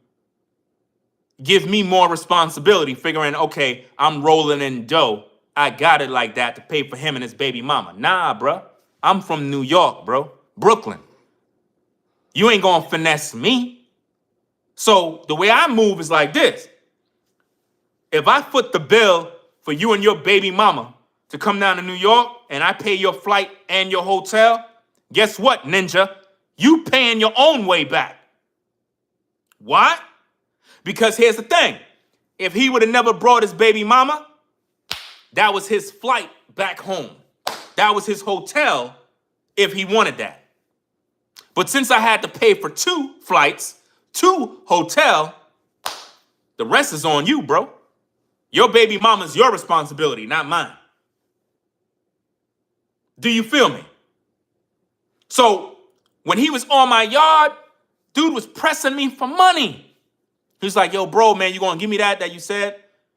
Speaker 1: give me more responsibility, figuring, okay, I'm rolling in dough. I got it like that to pay for him and his baby mama. Nah, bro. I'm from New York, bro. Brooklyn. You ain't gonna finesse me. So the way I move is like this. If I foot the bill for you and your baby mama to come down to New York and I pay your flight and your hotel, guess what, ninja? You paying your own way back. Why? Because here's the thing. If he would have never brought his baby mama, that was his flight back home. That was his hotel if he wanted that. But since I had to pay for 2 flights, 2 hotel, the rest is on you, bro. Your baby mama's your responsibility, not mine. Do you feel me? So when he was on my yard, dude was pressing me for money. He was like, yo, bro, man, you gonna give me that you said?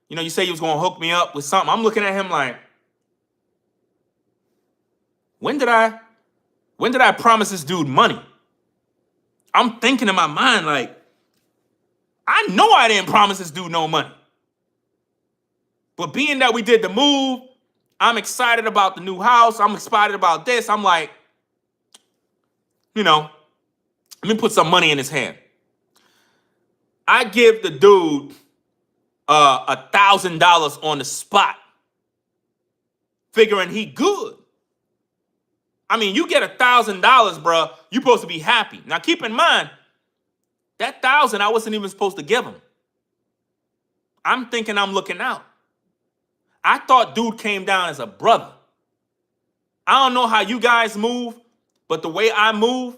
Speaker 1: You know, you say you was gonna hook me up with something. I'm looking at him like, when did I promise this dude money? I'm thinking in my mind like, I know I didn't promise this dude no money. But being that we did the move, I'm excited about the new house. I'm excited about this. I'm like, you know, let me put some money in his hand. I give the dude $1,000 on the spot, figuring he good. I mean, you get $1,000, bro. You supposed to be happy. Now, keep in mind, that 1,000 I wasn't even supposed to give him. I'm thinking I'm looking out. I thought dude came down as a brother. I don't know how you guys move, but the way I move,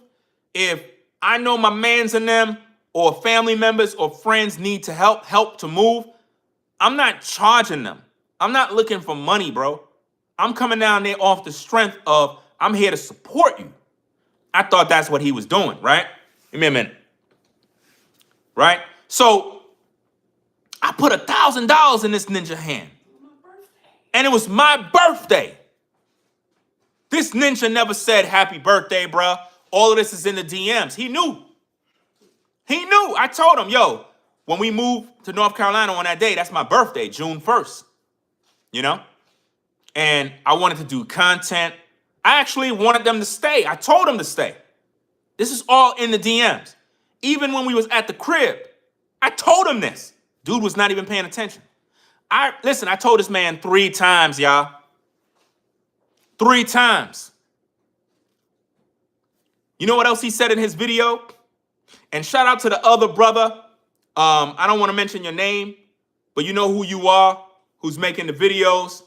Speaker 1: if I know my mans and them or family members or friends need to help to move, I'm not charging them. I'm not looking for money, bro. I'm coming down there off the strength of I'm here to support you. I thought that's what he was doing, right? Give me a minute. right? So I put $1,000 in this ninja hand. And it was my birthday. This ninja never said happy birthday, bruh. All of this is in the DMs. He knew. He knew. I told him, yo, when we moved to North Carolina on that day, that's my birthday, June 1st. You know? And I wanted to do content. I actually wanted them to stay. I told them to stay. This is all in the DMs. Even when we was at the crib, I told him this. Dude was not even paying attention. Listen, I told this man 3 times, y'all. 3 times. You know what else he said in his video? And shout out to the other brother. I don't want to mention your name, but you know who you are, who's making the videos.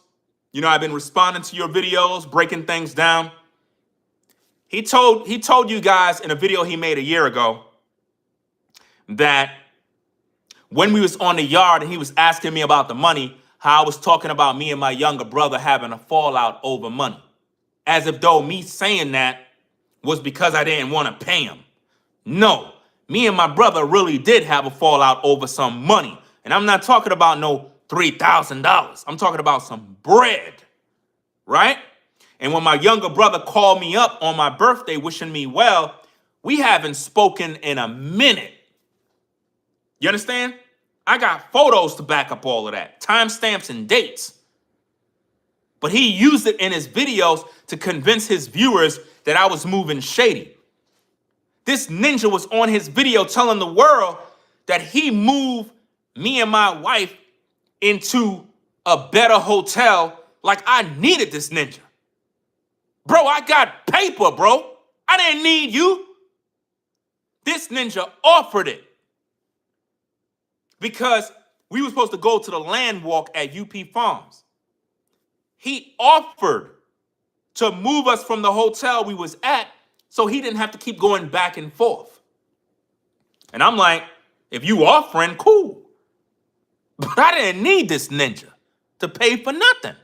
Speaker 1: You know, I've been responding to your videos, breaking things down. He told you guys in a video he made a year ago that when we was on the yard and he was asking me about the money, how I was talking about me and my younger brother having a fallout over money. As if though me saying that was because I didn't want to pay him. No, me and my brother really did have a fallout over some money. And I'm not talking about no $3,000. I'm talking about some bread, right? And when my younger brother called me up on my birthday wishing me well, we haven't spoken in a minute. You understand? I got photos to back up all of that, timestamps and dates. But he used it in his videos to convince his viewers that I was moving shady. This ninja was on his video telling the world that he moved me and my wife into a better hotel like I needed this ninja. Bro, I got paper, bro. I didn't need you. This ninja offered it. Because we were supposed to go to the land walk at UP Farms. He offered to move us from the hotel we was at so he didn't have to keep going back and forth. And I'm like, if you offering, cool. But I didn't need this ninja to pay for nothing.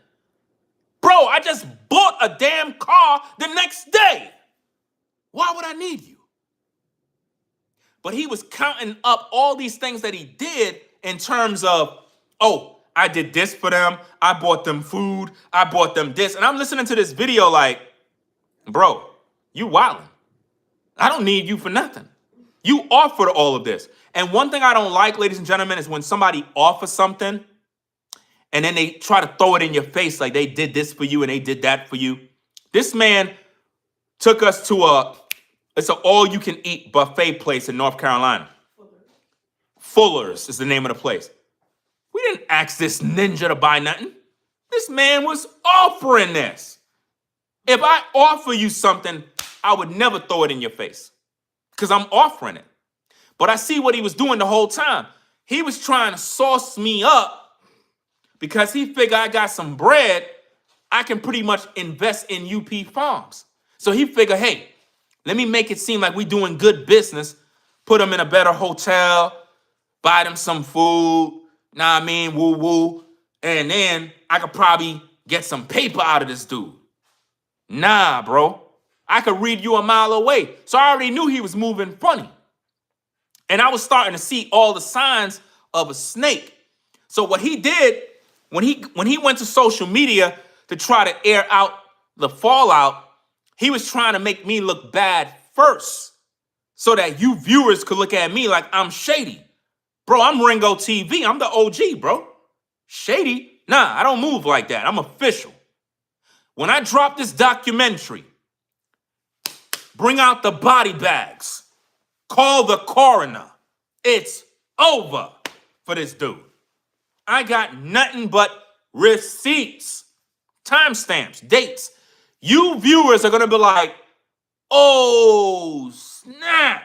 Speaker 1: Bro, I just bought a damn car the next day. Why would I need you? But he was counting up all these things that he did in terms of, oh, I did this for them. I bought them food. I bought them this. And I'm listening to this video like, bro, you wildin'. I don't need you for nothing. You offered all of this. And one thing I don't like, ladies and gentlemen, is when somebody offers something and then they try to throw it in your face like they did this for you and they did that for you. This man took us to it's an all-you-can-eat buffet place in North Carolina. Fuller's is the name of the place. We didn't ask this ninja to buy nothing. This man was offering this. If I offer you something, I would never throw it in your face because I'm offering it. But I see what he was doing the whole time. He was trying to sauce me up because he figured I got some bread. I can pretty much invest in UP Farms. So he figured, hey, let me make it seem like we doing good business, put them in a better hotel, buy them some food, nah, I mean, woo-woo, and then I could probably get some paper out of this dude. Nah, bro. I could read you a mile away. So I already knew he was moving funny. And I was starting to see all the signs of a snake. So what he did, when he went to social media to try to air out the fallout, he was trying to make me look bad first so that you viewers could look at me like I'm shady. Bro, I'm Ringo TV. I'm the OG, bro. Shady? Nah, I don't move like that. I'm official. When I drop this documentary, bring out the body bags, call the coroner. It's over for this dude. I got nothing but receipts, timestamps, dates. You viewers are going to be like, oh, snap.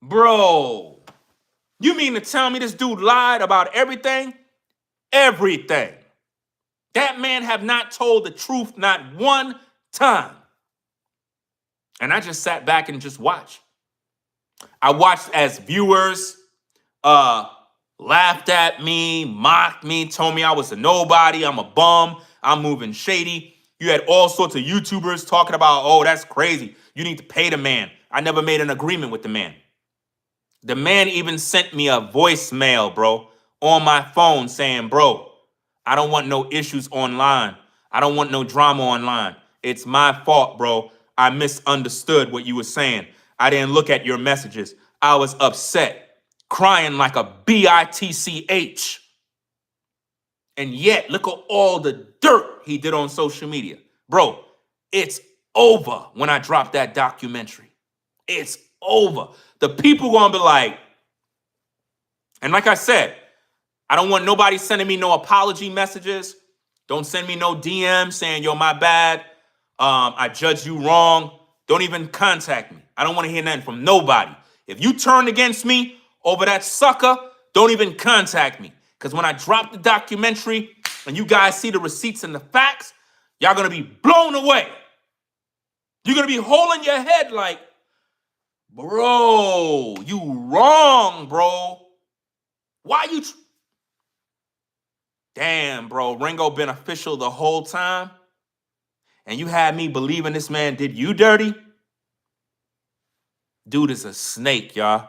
Speaker 1: Bro, you mean to tell me this dude lied about everything? Everything. That man have not told the truth not one time. And I just sat back and just watched. I watched as viewers laughed at me, mocked me, told me I was a nobody, I'm a bum, I'm moving shady. You had all sorts of YouTubers talking about, oh, that's crazy. You need to pay the man. I never made an agreement with the man. The man even sent me a voicemail, bro, on my phone saying, bro, I don't want no issues online. I don't want no drama online. It's my fault, bro. I misunderstood what you were saying. I didn't look at your messages. I was upset, crying like a bitch. And yet, look at all the dirt he did on social media. Bro, it's over when I drop that documentary. It's over. The people gonna be like, and like I said, I don't want nobody sending me no apology messages. Don't send me no DM saying, yo, my bad. I judged you wrong. Don't even contact me. I don't want to hear nothing from nobody. If you turn against me over that sucker, don't even contact me. Because when I drop the documentary and you guys see the receipts and the facts, y'all going to be blown away. You're going to be holding your head like, bro, you wrong, bro. Why you... Damn, bro, Ringo been official the whole time? And you had me believing this man did you dirty? Dude is a snake, y'all.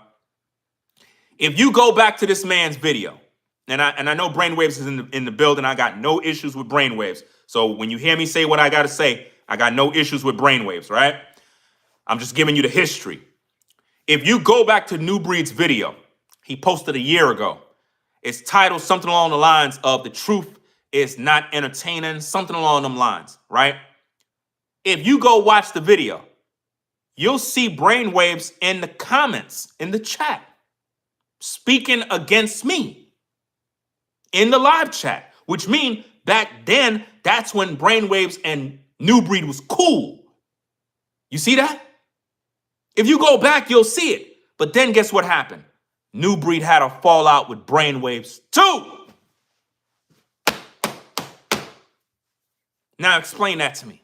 Speaker 1: If you go back to this man's video, and I know Brainwaves is in the building, I got no issues with Brainwaves. So when you hear me say what I got to say, I got no issues with Brainwaves, right? I'm just giving you the history. If you go back to NuBreed's video, he posted a year ago. It's titled something along the lines of "The truth is not entertaining," something along them lines, right? If you go watch the video, you'll see Brainwaves in the comments, in the chat, speaking against me in the live chat, which means back then, that's when Brainwaves and NuBreed was cool. You see that? If you go back, you'll see it. But then guess what happened? NuBreed had a fallout with Brainwaves too. Now explain that to me.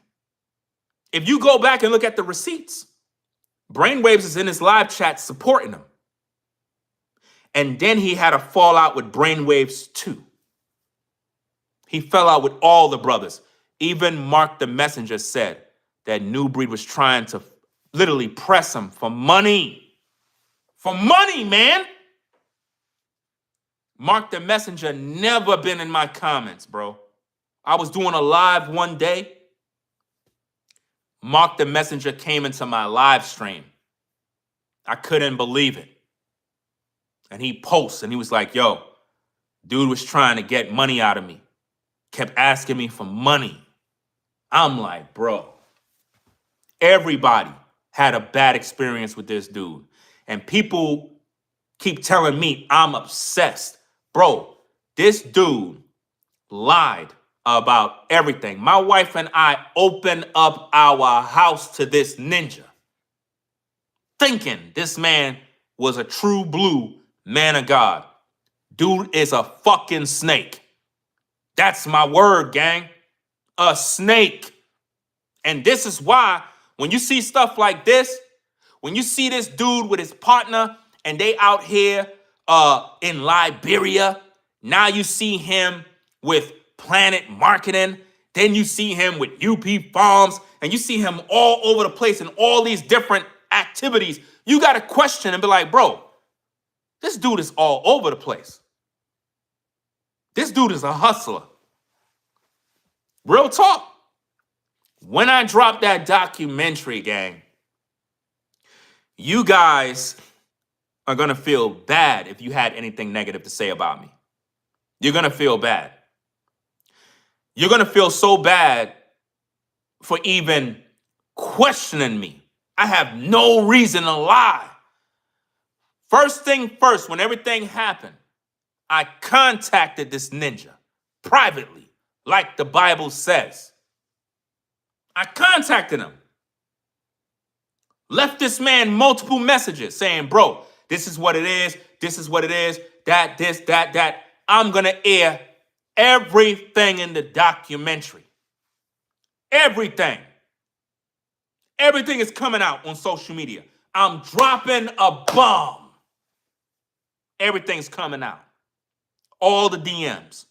Speaker 1: If you go back and look at the receipts, Brainwaves is in his live chat supporting him. And then he had a fallout with Brainwaves too. He fell out with all the brothers. Even Mark the Messenger said that NuBreed was trying to literally press him for money. For money, man. Mark the Messenger never been in my comments, bro. I was doing a live one day. Mark the Messenger came into my live stream. I couldn't believe it. And he posts and he was like, yo, dude was trying to get money out of me. Kept asking me for money. I'm like, bro, everybody had a bad experience with this dude. And people keep telling me I'm obsessed. Bro, this dude lied about everything. My wife and I opened up our house to this ninja, thinking this man was a true blue man of God. Dude is a fucking snake. That's my word, gang. A snake. And this is why when you see stuff like this, when you see this dude with his partner and they out here in Liberia, now you see him with Planet Marketing, then you see him with UP Farms, and you see him all over the place in all these different activities. You got to question and be like, bro, this dude is all over the place. This dude is a hustler. Real talk. When I dropped that documentary, gang, you guys are going to feel bad if you had anything negative to say about me. You're going to feel bad. You're going to feel so bad for even questioning me. I have no reason to lie. First thing first, when everything happened, I contacted this ninja privately, like the Bible says. I contacted him. Left this man multiple messages saying, bro, this is what it is. This is what it is. That, this, that. I'm going to air everything in the documentary. Everything. Everything is coming out on social media. I'm dropping a bomb. Everything's coming out. All the DMs,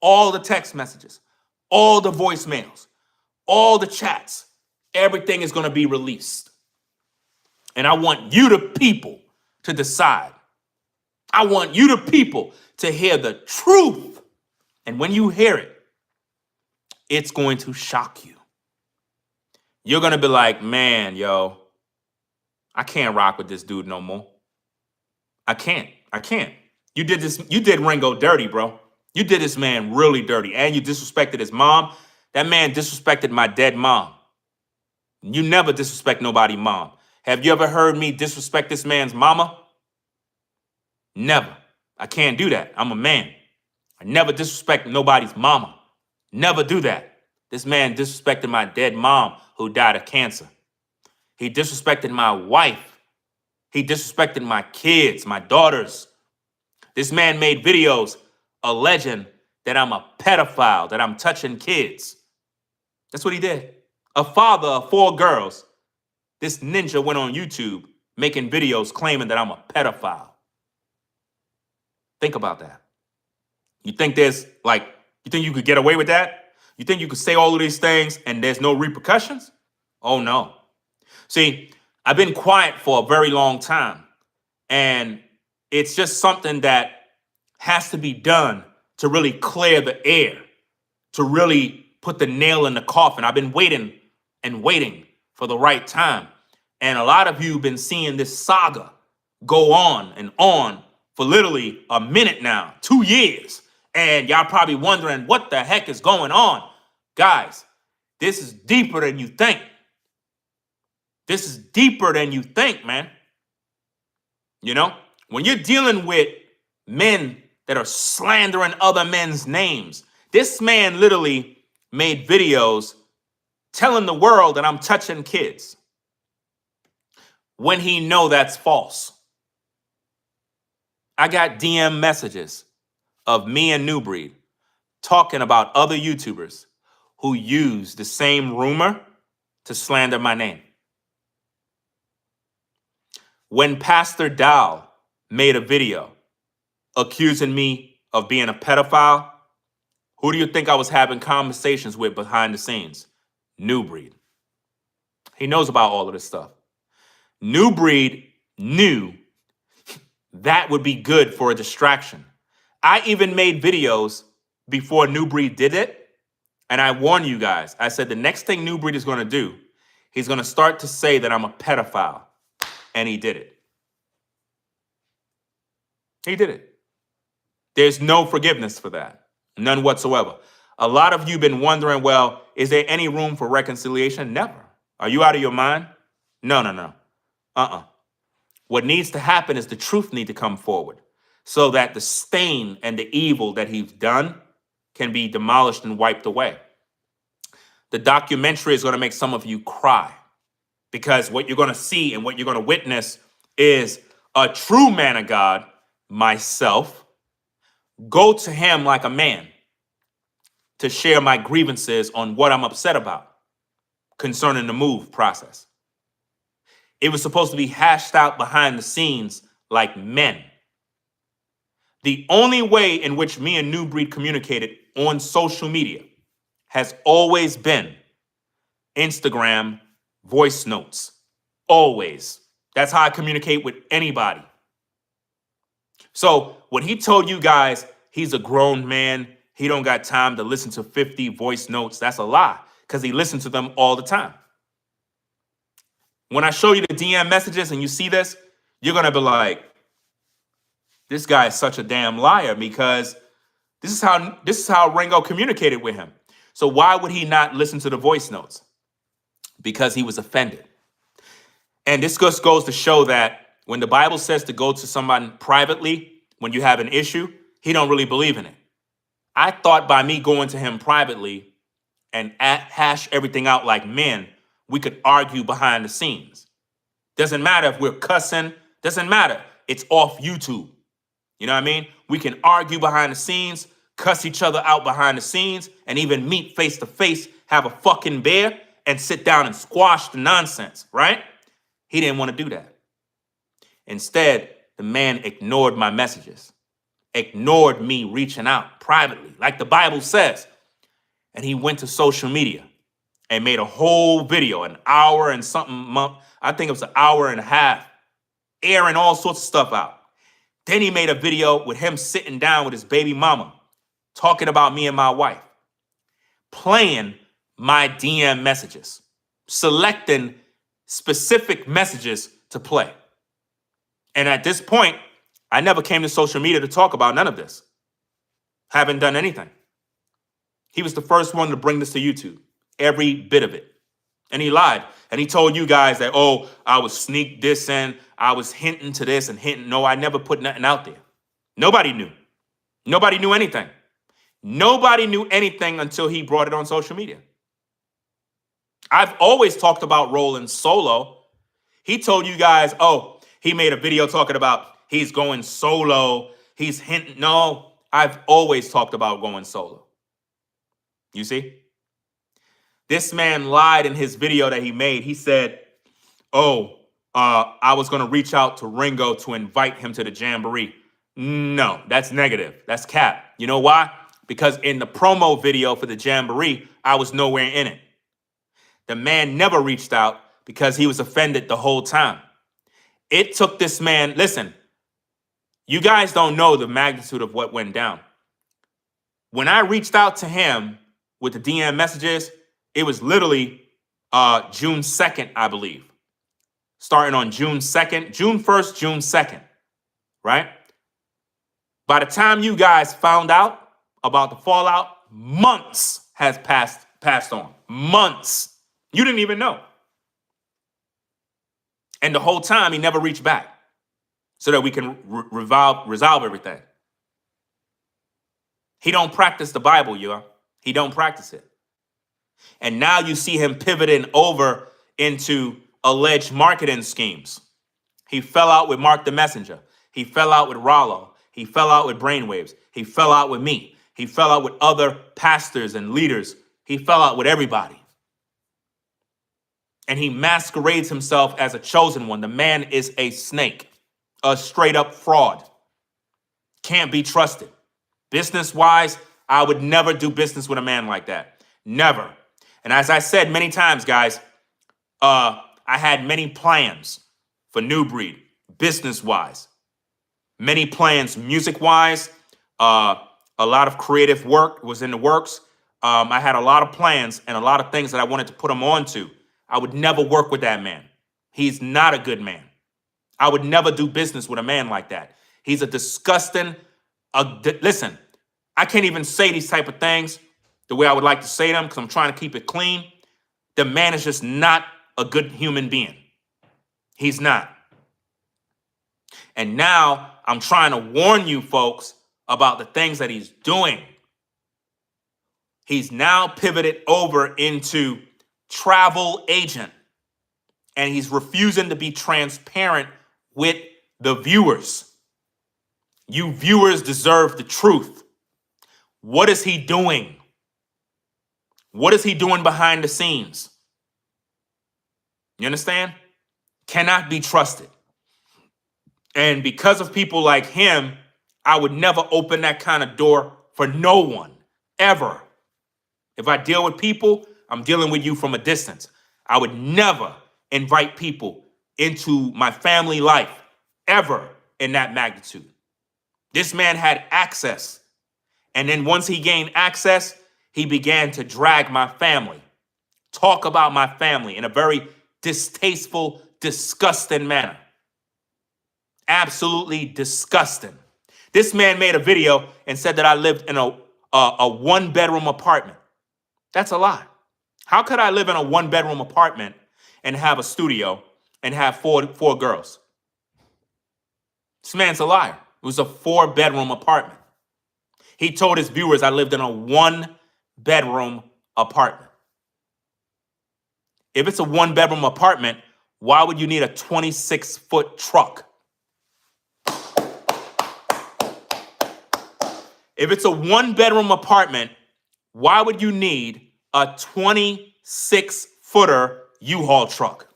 Speaker 1: all the text messages, all the voicemails, all the chats. Everything is going to be released. And I want you, the people, to decide I want you, the people, to hear the truth. And when you hear it, it's going to shock you. You're going to be like, man, yo, I can't rock with this dude no more. I can't. You did Ringo dirty, bro. You did this man really dirty. And you disrespected his mom. That man disrespected my dead mom. You never disrespect nobody's mom. Have you ever heard me disrespect this man's mama? Never. I can't do that. I'm a man. I never disrespect nobody's mama. Never do that. This man disrespected my dead mom who died of cancer. He disrespected my wife. He disrespected my kids, my daughters. This man made videos alleging that I'm a pedophile, that I'm touching kids. That's what he did. A father of 4 girls. This ninja went on YouTube making videos claiming that I'm a pedophile. Think about that. You think you think you could get away with that? You think you could say all of these things and there's no repercussions? Oh no. See, I've been quiet for a very long time, and it's just something that has to be done to really clear the air, to really put the nail in the coffin. I've been waiting and waiting for the right time. And a lot of you have been seeing this saga go on and on for literally a minute now, 2 years. And y'all probably wondering what the heck is going on. Guys, this is deeper than you think. This is deeper than you think, man. You know, when you're dealing with men that are slandering other men's names, this man literally made videos telling the world that I'm touching kids when he know that's false. I got DM messages of me and NuBreed talking about other YouTubers who use the same rumor to slander my name. When Pastor Dow made a video accusing me of being a pedophile, who do you think I was having conversations with behind the scenes? NuBreed. He knows about all of this stuff. NuBreed knew that would be good for a distraction. I even made videos before NuBreed did it, and I warned you guys. I said the next thing NuBreed is going to do, he's going to start to say that I'm a pedophile, and he did it. He did it. There's no forgiveness for that, none whatsoever. A lot of you have been wondering, well, is there any room for reconciliation? Never. Are you out of your mind? No. What needs to happen is the truth need to come forward so that the stain and the evil that he's done can be demolished and wiped away. The documentary is going to make some of you cry because what you're going to see and what you're going to witness is a true man of God, myself, go to him like a man to share my grievances on what I'm upset about concerning the move process. It was supposed to be hashed out behind the scenes like men. The only way in which me and NuBreed communicated on social media has always been Instagram voice notes. Always. That's how I communicate with anybody. So when he told you guys he's a grown man, he don't got time to listen to 50 voice notes, that's a lie because he listens to them all the time. When I show you the DM messages and you see this, you're going to be like, this guy is such a damn liar because this is how Ringo communicated with him. So why would he not listen to the voice notes? Because he was offended. And this just goes to show that when the Bible says to go to someone privately when you have an issue, he don't really believe in it. I thought by me going to him privately and hash everything out like men, we could argue behind the scenes. Doesn't matter if we're cussing. Doesn't matter. It's off YouTube. You know what I mean? We can argue behind the scenes, cuss each other out behind the scenes, and even meet face to face, have a fucking beer, and sit down and squash the nonsense, right? He didn't want to do that. Instead, the man ignored my messages, ignored me reaching out privately, like the Bible says. And he went to social media and made a whole video, an hour and something, I think it was an hour and a half, airing all sorts of stuff out, Then he made a video with him sitting down with his baby mama, talking about me and my wife, playing my DM messages, selecting specific messages to play. And at this point, I never came to social media to talk about none of this. Haven't done anything. He was the first one to bring this to YouTube, every bit of it. And he lied. And he told you guys that, oh, I was sneak dissing, I was hinting to this and hinting. No, I never put nothing out there. Nobody knew. Nobody knew anything. Nobody knew anything until he brought it on social media. I've always talked about rolling solo. He told you guys, oh, he made a video talking about he's going solo. He's hinting. No, I've always talked about going solo. You see? This man lied in his video that he made. He said, oh, I was going to reach out to Ringo to invite him to the Jamboree. No, that's negative. That's cap. You know why? Because in the promo video for the Jamboree, I was nowhere in it. The man never reached out because he was offended the whole time. It took this man, listen, you guys don't know the magnitude of what went down. When I reached out to him with the DM messages, it was literally June 2nd, I believe. Starting on June 2nd, June 1st, June 2nd, right? By the time you guys found out about the fallout, months has passed on. Months. You didn't even know. And the whole time, he never reached back so that we can resolve everything. He don't practice the Bible, y'all. He don't practice it. And now you see him pivoting over into alleged marketing schemes. He fell out with Mark the Messenger. He fell out with Rollo. He fell out with Brainwaves. He fell out with me. He fell out with other pastors and leaders. He fell out with everybody. And he masquerades himself as a chosen one. The man is a snake, a straight up fraud. Can't be trusted. Business-wise, I would never do business with a man like that. Never. And as I said many times, guys, I had many plans for NuBreed, business-wise. Many plans music-wise. A lot of creative work was in the works. I had a lot of plans and a lot of things that I wanted to put him on to. I would never work with that man. He's not a good man. I would never do business with a man like that. He's a disgusting, listen, I can't even say these type of things the way I would like to say them because I'm trying to keep it clean. The man is just not a good human being. He's not. And now I'm trying to warn you folks about the things that he's doing. He's now pivoted over into travel agent, and he's refusing to be transparent with the viewers. You viewers deserve the truth. What is he doing? What is he doing behind the scenes? You understand? Cannot be trusted. And because of people like him, I would never open that kind of door for no one, ever. If I deal with people, I'm dealing with you from a distance. I would never invite people into my family life, ever, in that magnitude. This man had access. And then once he gained access, he began to drag my family, talk about my family in a very distasteful, disgusting manner. Absolutely disgusting. This man made a video and said that I lived in a one-bedroom apartment. That's a lie. How could I live in a one-bedroom apartment and have a studio and have four girls? This man's a liar. It was a 4-bedroom apartment. He told his viewers I lived in a 1-bedroom apartment. If it's a 1-bedroom apartment, why would you need a 26-foot truck? If it's a 1-bedroom apartment, why would you need a 26-footer U-Haul truck?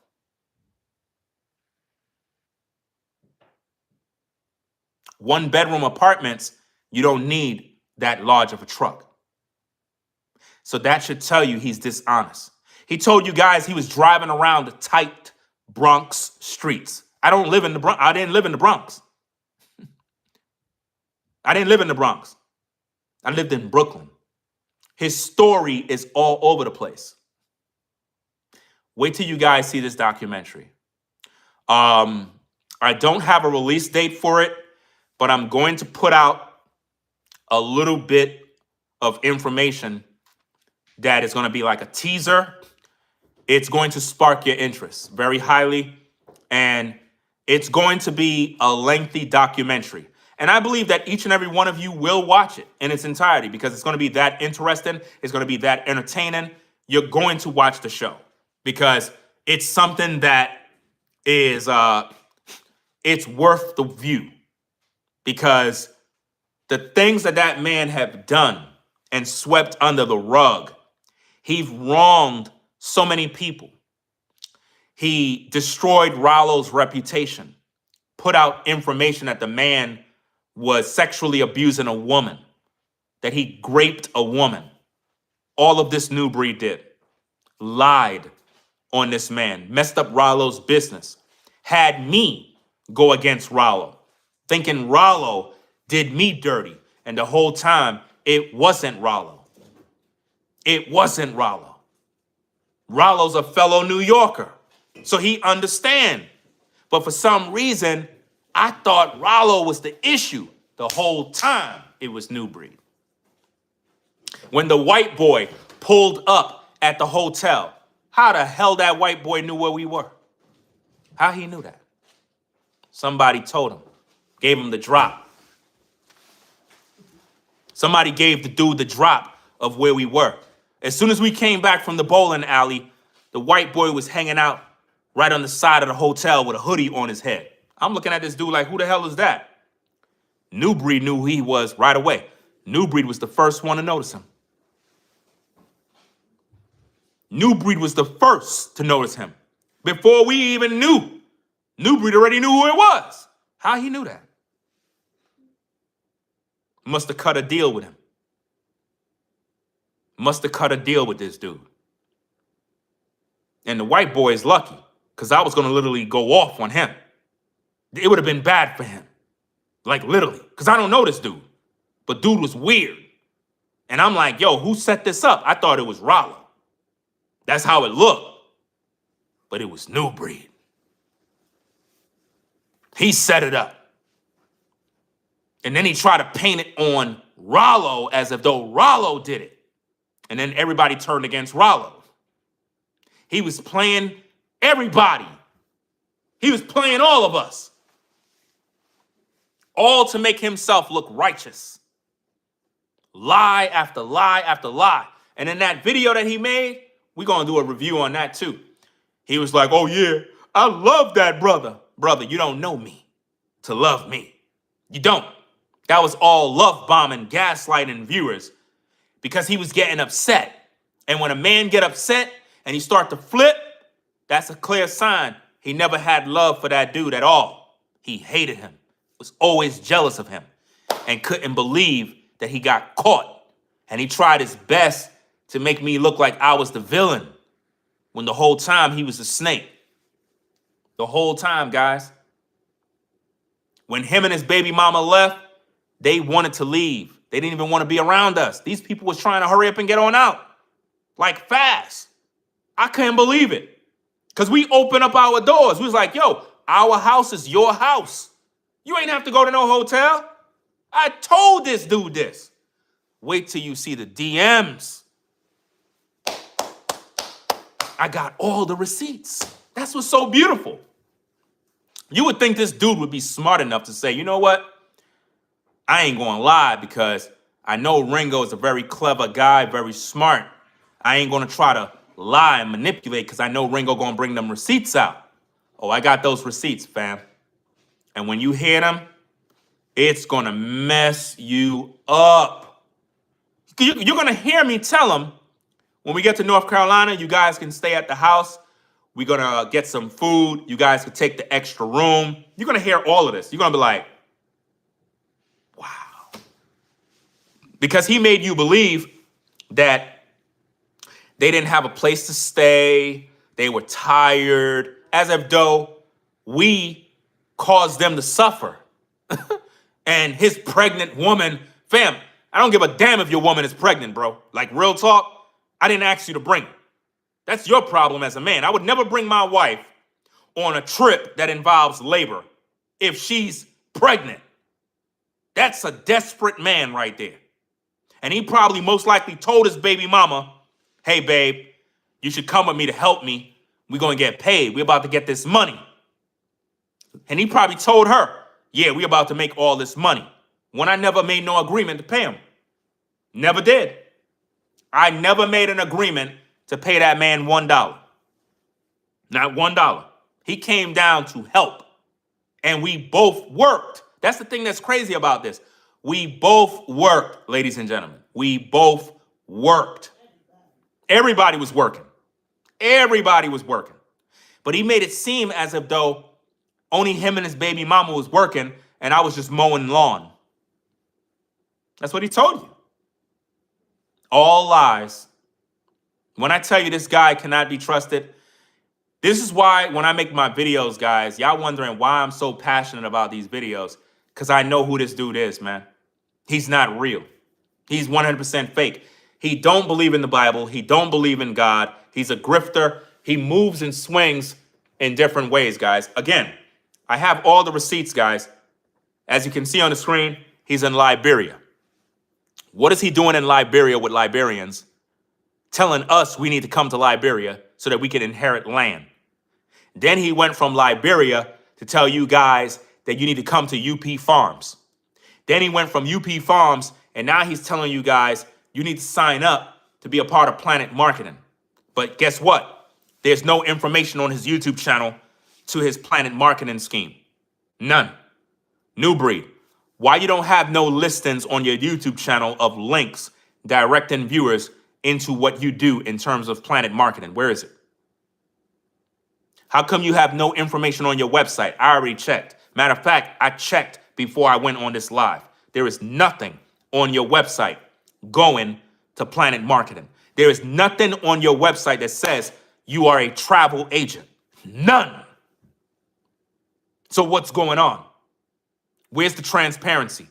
Speaker 1: One-bedroom apartments, you don't need that large of a truck. So that should tell you he's dishonest. He told you guys he was driving around the tight Bronx streets. I didn't live in the Bronx. I didn't live in the Bronx. I lived in Brooklyn. His story is all over the place. Wait till you guys see this documentary. I don't have a release date for it, but I'm going to put out a little bit of information that is going to be like a teaser. It's going to spark your interest very highly, and it's going to be a lengthy documentary. And I believe that each and every one of you will watch it in its entirety because it's going to be that interesting. It's going to be that entertaining. You're going to watch the show because it's something that is, it's worth the view because the things that that man have done and swept under the rug, he's wronged so many people. He destroyed Rollo's reputation, put out information that the man was sexually abusing a woman, that he raped a woman. All of this NuBreed did. Lied on this man, messed up Rollo's business, had me go against Rollo, thinking Rollo did me dirty. And the whole time, it wasn't Rollo. It wasn't Rollo. Rollo's a fellow New Yorker, so he understands. But for some reason, I thought Rollo was the issue. The whole time, it was NuBreed. When the white boy pulled up at the hotel, how the hell that white boy knew where we were? How he knew that? Somebody told him, gave him the drop. Somebody gave the dude the drop of where we were. As soon as we came back from the bowling alley, the white boy was hanging out right on the side of the hotel with a hoodie on his head. I'm looking at this dude like, who the hell is that? NuBreed knew who he was right away. NuBreed was the first one to notice him. NuBreed was the first to notice him. Before we even knew, NuBreed already knew who it was. How he knew that? Must have cut a deal with him. Must have cut a deal with this dude. And the white boy is lucky, because I was going to literally go off on him. It would have been bad for him. Like literally, because I don't know this dude. But dude was weird. And I'm like, yo, who set this up? I thought it was Rollo. That's how it looked. But it was NuBreed. He set it up. And then he tried to paint it on Rollo as if though Rollo did it. And then everybody turned against Rollo. He was playing everybody. He was playing all of us. All to make himself look righteous. Lie after lie after lie. And in that video that he made, we're going to do a review on that too. He was like, oh yeah, I love that brother. Brother, you don't know me to love me. You don't. That was all love bombing, gaslighting viewers because he was getting upset. And when a man get upset and he start to flip, that's a clear sign he never had love for that dude at all. He hated him, was always jealous of him, and couldn't believe that he got caught. And he tried his best to make me look like I was the villain when the whole time he was a snake. The whole time, guys. When him and his baby mama left, they wanted to leave. They didn't even want to be around us. These people was trying to hurry up and get on out. Like fast. I couldn't believe it. Because we opened up our doors. We was like, yo, our house is your house. You ain't have to go to no hotel. I told this dude this. Wait till you see the DMs. I got all the receipts. That's what's so beautiful. You would think this dude would be smart enough to say, you know what? I ain't going to lie because I know Ringo is a very clever guy, very smart. I ain't going to try to lie and manipulate because I know Ringo going to bring them receipts out. Oh, I got those receipts, fam. And when you hear them, it's going to mess you up. You're going to hear me tell them, when we get to North Carolina, you guys can stay at the house. We're going to get some food. You guys can take the extra room. You're going to hear all of this. You're going to be like, wow. Because he made you believe that they didn't have a place to stay. They were tired, as if though we caused them to suffer. And his pregnant woman, fam, I don't give a damn if your woman is pregnant, bro. Like, real talk, I didn't ask you to bring her. That's your problem as a man. I would never bring my wife on a trip that involves labor if she's pregnant. That's a desperate man right there. And he probably most likely told his baby mama, hey, babe, you should come with me to help me. We're going to get paid. We're about to get this money. And he probably told her, yeah, we're about to make all this money. When I never made no agreement to pay him. Never did. I never made an agreement to pay that man $1. Not $1. He came down to help. And we both worked. That's the thing that's crazy about this. We both worked, ladies and gentlemen. We both worked. Everybody was working. Everybody was working. But he made it seem as if though only him and his baby mama was working and I was just mowing lawn. That's what he told you. All lies. When I tell you this guy cannot be trusted, this is why when I make my videos, guys, y'all wondering why I'm so passionate about these videos, because I know who this dude is, man. He's not real. He's 100% fake. He don't believe in the Bible. He don't believe in God. He's a grifter. He moves and swings in different ways, guys. Again, I have all the receipts, guys. As you can see on the screen, he's in Liberia. What is he doing in Liberia with Liberians? Telling us we need to come to Liberia so that we can inherit land. Then he went from Liberia to tell you guys that you need to come to UP Farms. Then he went from UP Farms, and now he's telling you guys you need to sign up to be a part of Planet Marketing. But guess what? There's no information on his YouTube channel to his Planet Marketing scheme. None. NuBreed. Why you don't have no listings on your YouTube channel of links directing viewers into what you do in terms of Planet Marketing? Where is it? How come you have no information on your website? I already checked. Matter of fact, I checked before I went on this live. There is nothing on your website going to Planet Marketing. There is nothing on your website that says you are a travel agent. None. So what's going on? Where's the transparency?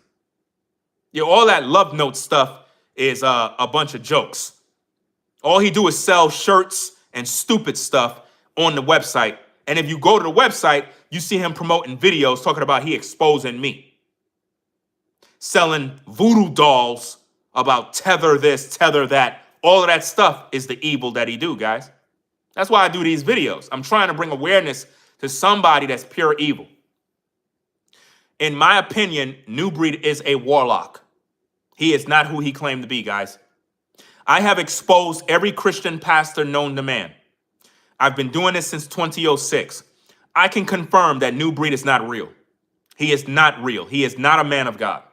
Speaker 1: Yeah, all that love note stuff is a bunch of jokes. All he do is sell shirts and stupid stuff on the website. And if you go to the website, you see him promoting videos talking about he exposing me. Selling voodoo dolls about tether this, tether that. All of that stuff is the evil that he do, guys. That's why I do these videos. I'm trying to bring awareness to somebody that's pure evil. In my opinion, NuBreed is a warlock. He is not who he claimed to be, guys. I have exposed every Christian pastor known to man. I've been doing this since 2006. I can confirm that NuBreed is not real. He is not real. He is not a man of God.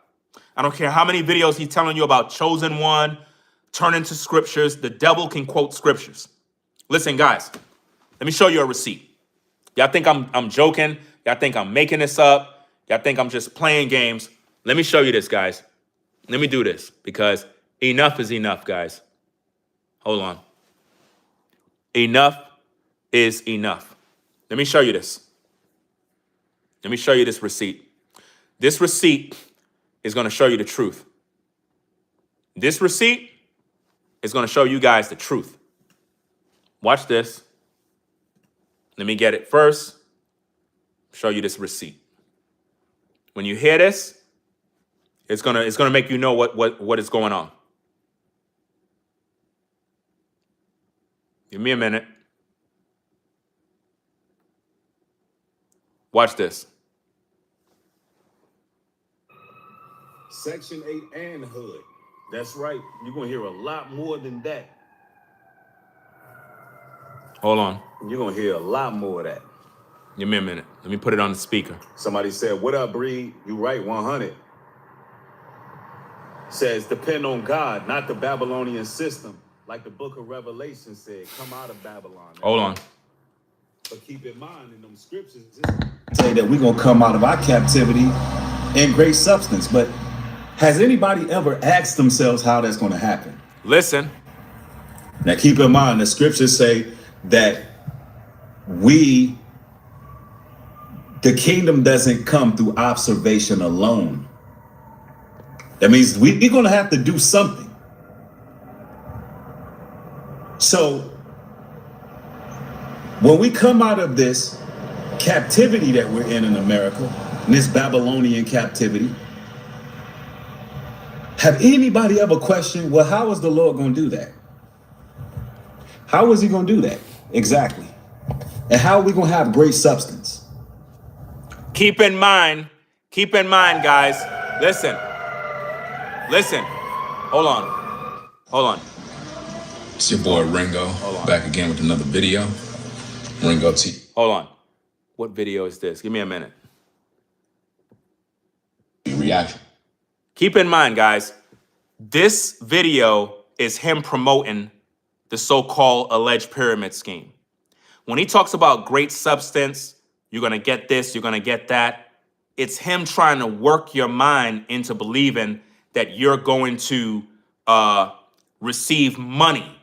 Speaker 1: I don't care how many videos he's telling you about chosen one, turn into scriptures. The devil can quote scriptures. Listen, guys, let me show you a receipt. Y'all think I'm joking? Y'all think I'm making this up? Y'all think I'm just playing games? Let me show you this, guys. Let me do this because enough is enough, guys. Hold on. Enough is enough. Let me show you this. Let me show you this receipt. This receipt is going to show you the truth. This receipt is going to show you guys the truth. Watch this. Let me get it first. Show you this receipt. When you hear this, it's gonna make you know what is going on. Give me a minute. Watch this.
Speaker 7: Section 8 and hood. That's right. You're going to hear a lot more than that.
Speaker 1: Hold on.
Speaker 7: You're going to hear a lot more of that.
Speaker 1: Give me a minute. Let me put it on the speaker.
Speaker 7: Somebody said, what up, Breed? You right, 100. Says, depend on God, not the Babylonian system. Like the book of Revelation said, come out of Babylon.
Speaker 1: Hold on.
Speaker 7: But keep in mind, in them scriptures, say that we're going to come out of our captivity in great substance. But has anybody ever asked themselves how that's going to happen?
Speaker 1: Listen.
Speaker 7: Now, keep in mind, the scriptures say that the kingdom doesn't come through observation alone. That means we're going to have to do something. So when we come out of this captivity that we're in America, in this Babylonian captivity, have anybody ever questioned, well, how is the Lord going to do that? How is he going to do that? Exactly. And how are we going to have great substance?
Speaker 1: Keep in mind, guys, listen, hold on.
Speaker 8: It's your boy Ringo, back again with another video. Ringo T.
Speaker 1: Hold on. What video is this? Give me a minute.
Speaker 8: Reaction.
Speaker 1: Keep in mind, guys, this video is him promoting the so-called alleged pyramid scheme. When he talks about great substance, you're going to get this, you're going to get that. It's him trying to work your mind into believing that you're going to receive money.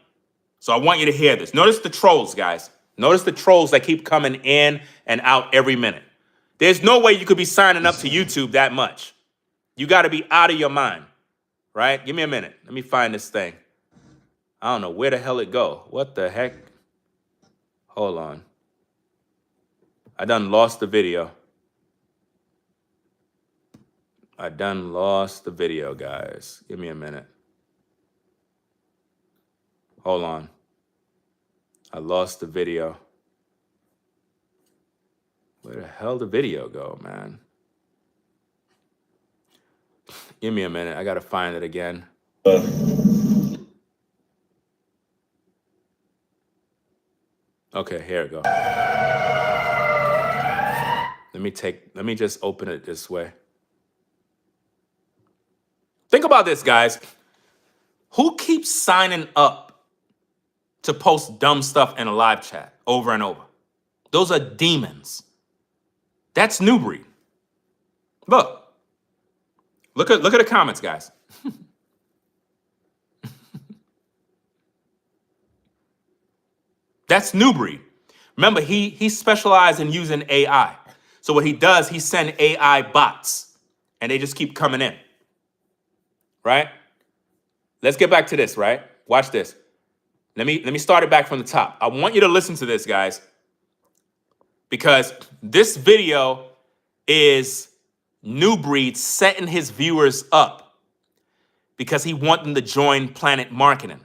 Speaker 1: So I want you to hear this. Notice the trolls, guys. Notice the trolls that keep coming in and out every minute. There's no way you could be signing up to YouTube that much. You got to be out of your mind, right? Give me a minute. Let me find this thing. I don't know where the hell it go. What the heck? Hold on. I done lost the video. Guys. Give me a minute. Hold on. I lost the video. Where the hell did the video go, man? Give me a minute. I got to find it again. Okay, here it go. Let me just open it this way. Think about this, guys. Who keeps signing up to post dumb stuff in a live chat over and over? Those are demons. That's NuBreed. Look at the comments, guys. That's NuBreed. Remember, he specialized in using AI. So what he does, he send AI bots, and they just keep coming in. Right? Let's get back to this, right? Watch this. Let me start it back from the top. I want you to listen to this, guys, because this video is NuBreed setting his viewers up because he wants them to join Planet Marketing.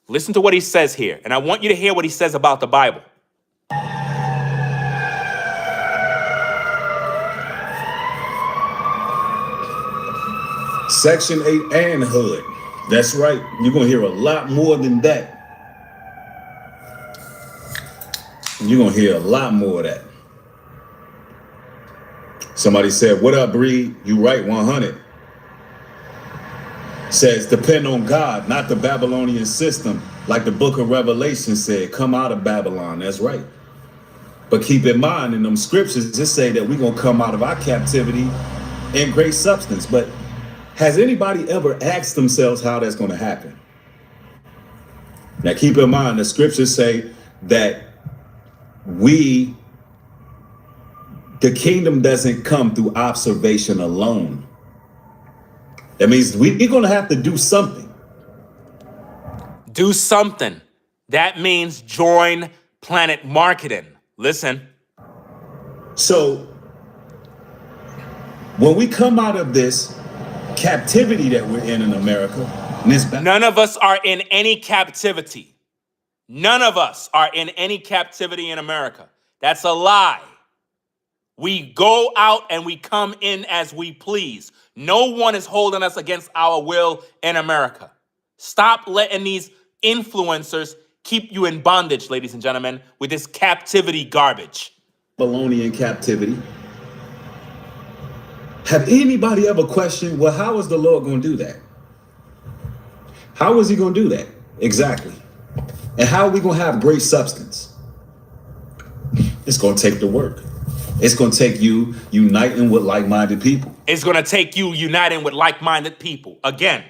Speaker 1: Listen to what he says here, and I want you to hear what he says about the Bible.
Speaker 7: Section 8 and hood. That's right. You're going to hear a lot more than that. You're going to hear a lot more of that. Somebody said, what up, Breed? You right, 100. Says, depend on God, not the Babylonian system. Like the book of Revelation said, come out of Babylon. That's right. But keep in mind, in them scriptures, it say that we're going to come out of our captivity in great substance. But has anybody ever asked themselves how that's going to happen? Now, keep in mind, the scriptures say that the kingdom doesn't come through observation alone. That means we're going to have to do something.
Speaker 1: Do something. That means join Planet Marketing. Listen.
Speaker 7: So when we come out of this captivity that we're in America,
Speaker 1: none of us are in any captivity. None of us are in any captivity in America. That's a lie. We go out and we come in as we please. No one is holding us against our will in America. Stop letting these influencers keep you in bondage, ladies and gentlemen, with this captivity garbage.
Speaker 7: Babylonian captivity. Have anybody ever questioned, well, how is the Lord going to do that? How is he going to do that? Exactly. And how are we going to have great substance? It's going to take the work. It's going to take you uniting with like-minded people.
Speaker 1: It's going to take you uniting with like-minded people. Again,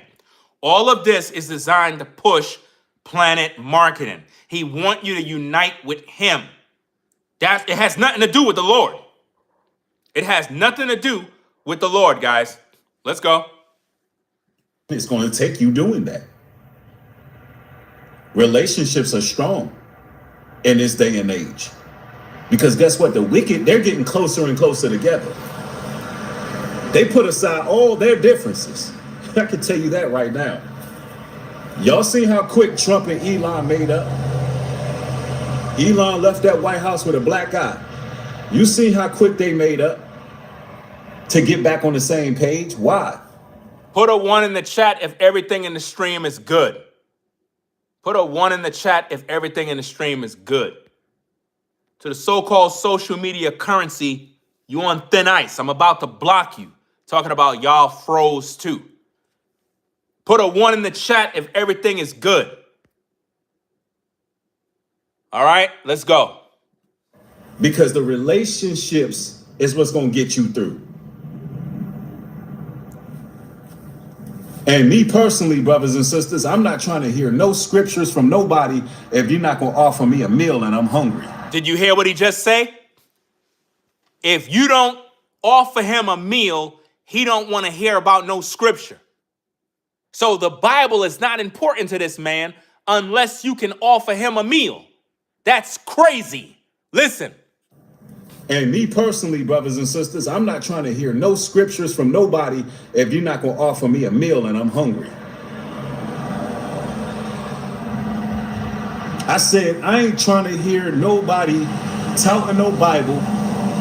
Speaker 1: all of this is designed to push Planet Marketing. He wants you to unite with him. It has nothing to do with the Lord. It has nothing to do with the Lord, guys. Let's go.
Speaker 6: it's going to take you doing that. Relationships are strong in this day and age. Because guess what? The wicked, they're getting closer and closer together. They put aside all their differences. I can tell you that right now. Y'all see how quick Trump and Elon made up? Elon left that White House with a black eye. You see how quick they made up to get back on the same page? Why?
Speaker 1: Put a 1 in the chat if everything in the stream is good. Put a 1 in the chat if everything in the stream is good. To the so-called social media currency, you on thin ice. I'm about to block you. Talking about y'all froze too. Put a 1 in the chat if everything is good. All right, let's go.
Speaker 6: Because the relationships is what's going to get you through. And me personally, brothers and sisters, I'm not trying to hear no scriptures from nobody if you're not going to offer me a meal and I'm hungry.
Speaker 1: Did you hear what he just say? If you don't offer him a meal, he don't want to hear about no scripture. So the Bible is not important to this man unless you can offer him a meal. That's crazy. Listen.
Speaker 6: And me personally, brothers and sisters, I'm not trying to hear no scriptures from nobody if you're not going to offer me a meal and I'm hungry. I said, I ain't trying to hear nobody touting no Bible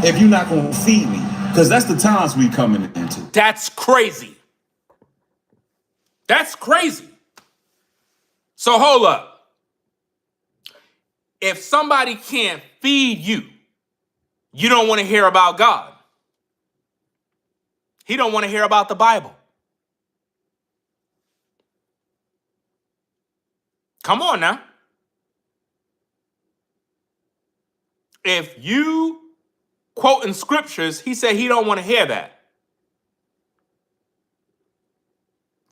Speaker 6: if you're not going to feed me, because that's the times we coming into.
Speaker 1: That's crazy. That's crazy. So hold up. If somebody can't feed you, you don't want to hear about God. He don't want to hear about the Bible. Come on now. If you quoting scriptures, he said he don't want to hear that.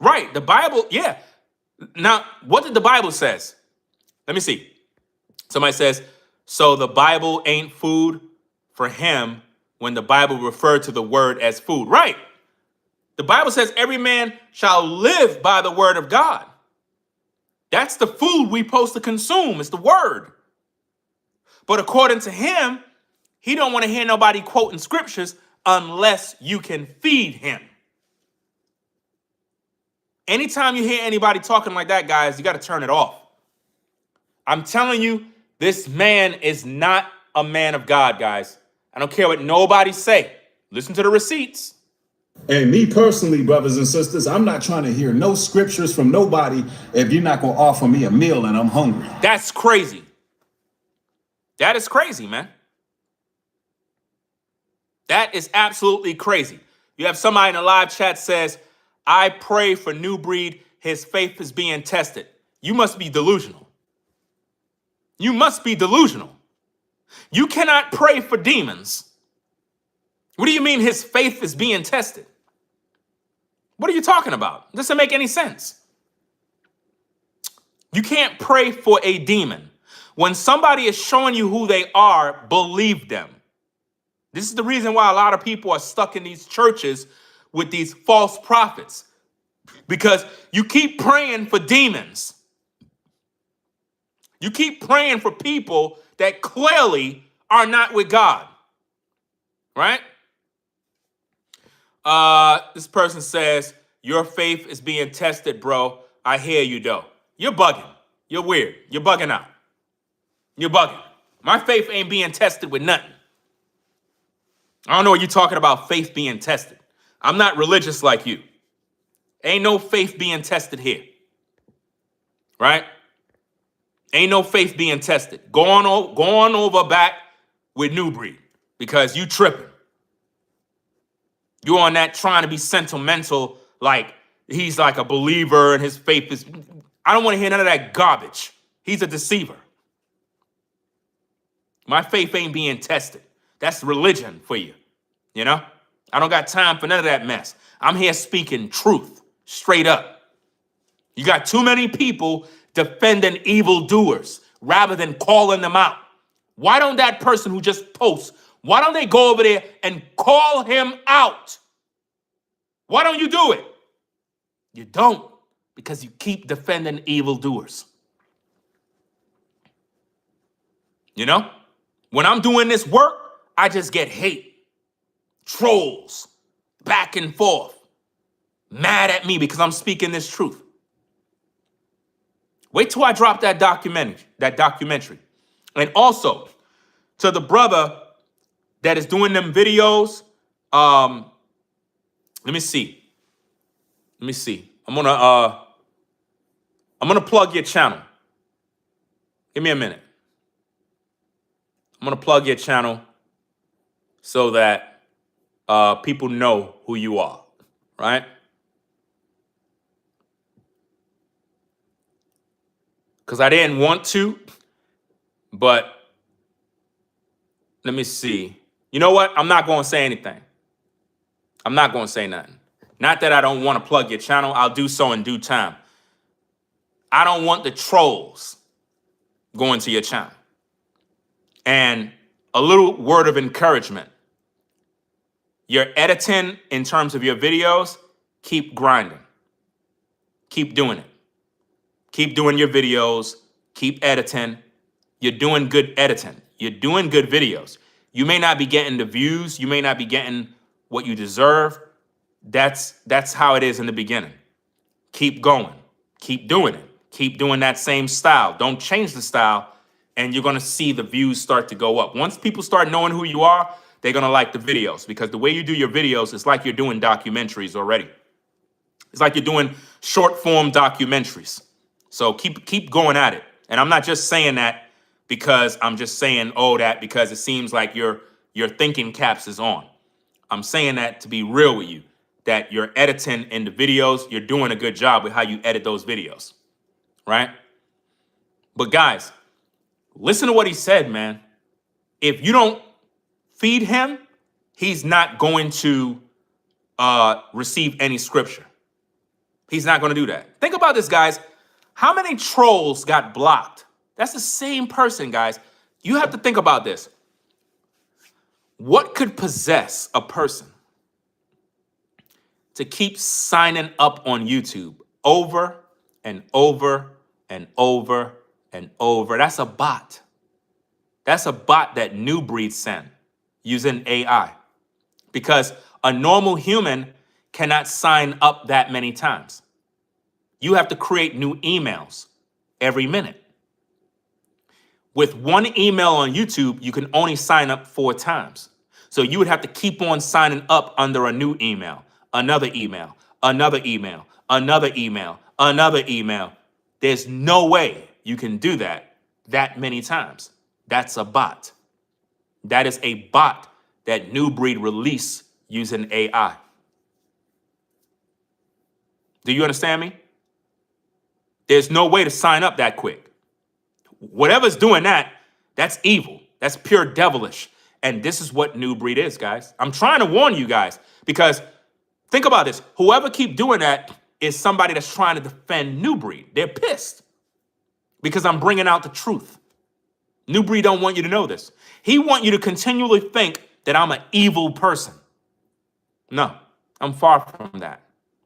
Speaker 1: Right, the Bible, yeah. Now, what did the Bible says? Let me see. Somebody says, so the Bible ain't food for him when the Bible referred to the word as food. Right. The Bible says every man shall live by the word of God. That's the food we supposed to consume. It's the word. But according to him, he don't want to hear nobody quoting scriptures unless you can feed him. Anytime you hear anybody talking like that, guys, you got to turn it off. I'm telling you, this man is not a man of God, guys. I don't care what nobody say. Listen to the receipts.
Speaker 6: And me personally, brothers and sisters, I'm not trying to hear no scriptures from nobody if you're not going to offer me a meal and I'm hungry.
Speaker 1: That's crazy. That is crazy, man. That is absolutely crazy. You have somebody in the live chat says, I pray for NuBreed. His faith is being tested. You must be delusional. You must be delusional. You cannot pray for demons. What do you mean his faith is being tested? What are you talking about? It doesn't make any sense. You can't pray for a demon. When somebody is showing you who they are, believe them. This is the reason why a lot of people are stuck in these churches with these false prophets. Because you keep praying for demons. You keep praying for people that clearly are not with God. Right? This person says, your faith is being tested, bro. I hear you, though. You're bugging. You're weird. You're bugging out. You're bugging. My faith ain't being tested with nothing. I don't know what you're talking about, faith being tested. I'm not religious like you. Ain't no faith being tested here. Right? Ain't no faith being tested. Go on over back with NuBreed because you tripping. You on that trying to be sentimental like he's like a believer and his faith is... I don't want to hear none of that garbage. He's a deceiver. My faith ain't being tested. That's religion for you. You know? I don't got time for none of that mess. I'm here speaking truth, straight up. You got too many people defending evildoers rather than calling them out. Why don't that person who just posts, why don't they go over there and call him out? Why don't you do it? You don't, because you keep defending evildoers. You know? When I'm doing this work, I just get hate, trolls, back and forth, mad at me because I'm speaking this truth. Wait till I drop that documentary. And also, to the brother that is doing them videos, let me see. I'm gonna plug your channel. Give me a minute. I'm gonna plug your channel so that people know who you are, right? Because I didn't want to, but let me see. You know what? I'm not going to say anything. I'm not going to say nothing. Not that I don't want to plug your channel. I'll do so in due time. I don't want the trolls going to your channel. And a little word of encouragement. Your editing in terms of your videos, keep grinding. Keep doing it. Keep doing your videos. Keep editing. You're doing good editing. You're doing good videos. You may not be getting the views. You may not be getting what you deserve. That's how it is in the beginning. Keep going. Keep doing it. Keep doing that same style. Don't change the style, and you're going to see the views start to go up. Once people start knowing who you are, they're going to like the videos, because the way you do your videos is like you're doing documentaries already. It's like you're doing short form documentaries. So keep going at it. And I'm not just saying that because I'm just saying, that because it seems like your thinking caps is on. I'm saying that to be real with you, that you're editing in the videos. You're doing a good job with how you edit those videos, right? But guys, listen to what he said, man. If you don't feed him, he's not going to receive any scripture. He's not going to do that. Think about this, guys. How many trolls got blocked? That's the same person, guys. You have to think about this. What could possess a person to keep signing up on YouTube over and over and over and over? That's a bot. That's a bot that NuBreed sent using AI. Because a normal human cannot sign up that many times. You have to create new emails every minute. With one email on YouTube, you can only sign up 4 times. So you would have to keep on signing up under a new email, another email, another email, another email, another email. There's no way you can do that many times. That's a bot. That is a bot that NuBreed released using AI. Do you understand me? There's no way to sign up that quick. Whatever's doing that, that's evil. That's pure devilish. And this is what NuBreed is, guys. I'm trying to warn you guys, because think about this. Whoever keep doing that is somebody that's trying to defend NuBreed. They're pissed because I'm bringing out the truth. NuBreed don't want you to know this. He want you to continually think that I'm an evil person. No, I'm far from that.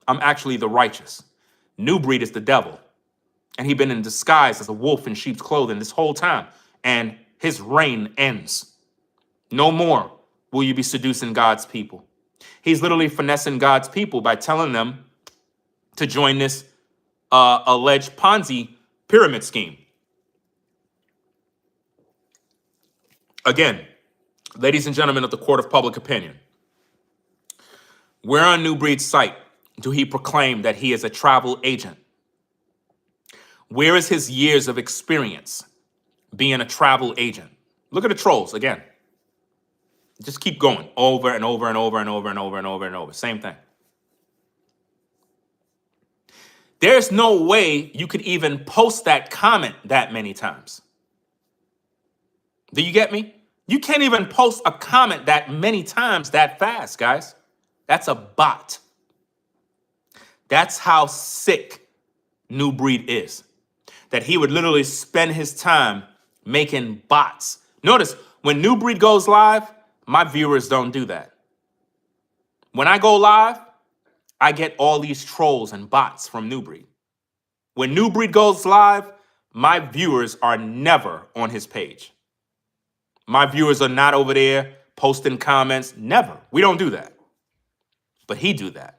Speaker 1: I'm actually the righteous. NuBreed is the devil. And he's been in disguise as a wolf in sheep's clothing this whole time. And his reign ends. No more will you be seducing God's people. He's literally finessing God's people by telling them to join this alleged Ponzi pyramid scheme. Again, ladies and gentlemen of the court of public opinion, where on NuBreed's site do he proclaim that he is a travel agent? Where is his years of experience being a travel agent? Look at the trolls again. Just keep going over and over and over and over and over and over and over. Same thing. There's no way you could even post that comment that many times. Do you get me? You can't even post a comment that many times that fast, guys. That's a bot. That's how sick NuBreed is. That he would literally spend his time making bots. Notice, when NuBreed goes live, my viewers don't do that. When I go live, I get all these trolls and bots from NuBreed. When NuBreed goes live, my viewers are never on his page. My viewers are not over there posting comments. Never. We don't do that. But he do that.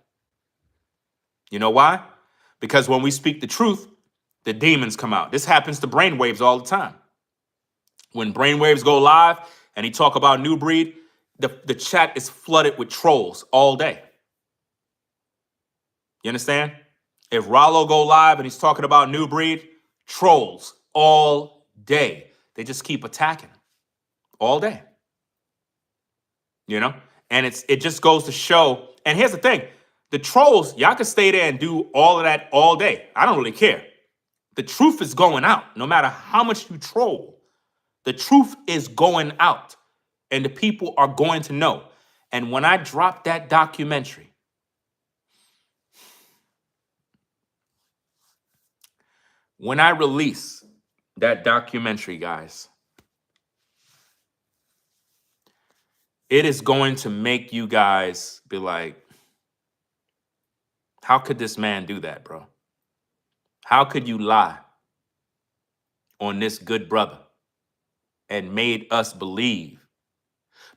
Speaker 1: You know why? Because when we speak the truth, the demons come out. This happens to brainwaves all the time. When brainwaves go live and he talk about NuBreed, the chat is flooded with trolls all day. You understand? If Rollo go live and he's talking about NuBreed, trolls all day. They just keep attacking all day. You know? And it just goes to show. And here's the thing. The trolls, y'all can stay there and do all of that all day. I don't really care. The truth is going out. No matter how much you troll, the truth is going out. And the people are going to know. And when I drop that documentary, when I release that documentary, guys, it is going to make you guys be like, how could this man do that, bro? How could you lie on this good brother and made us believe?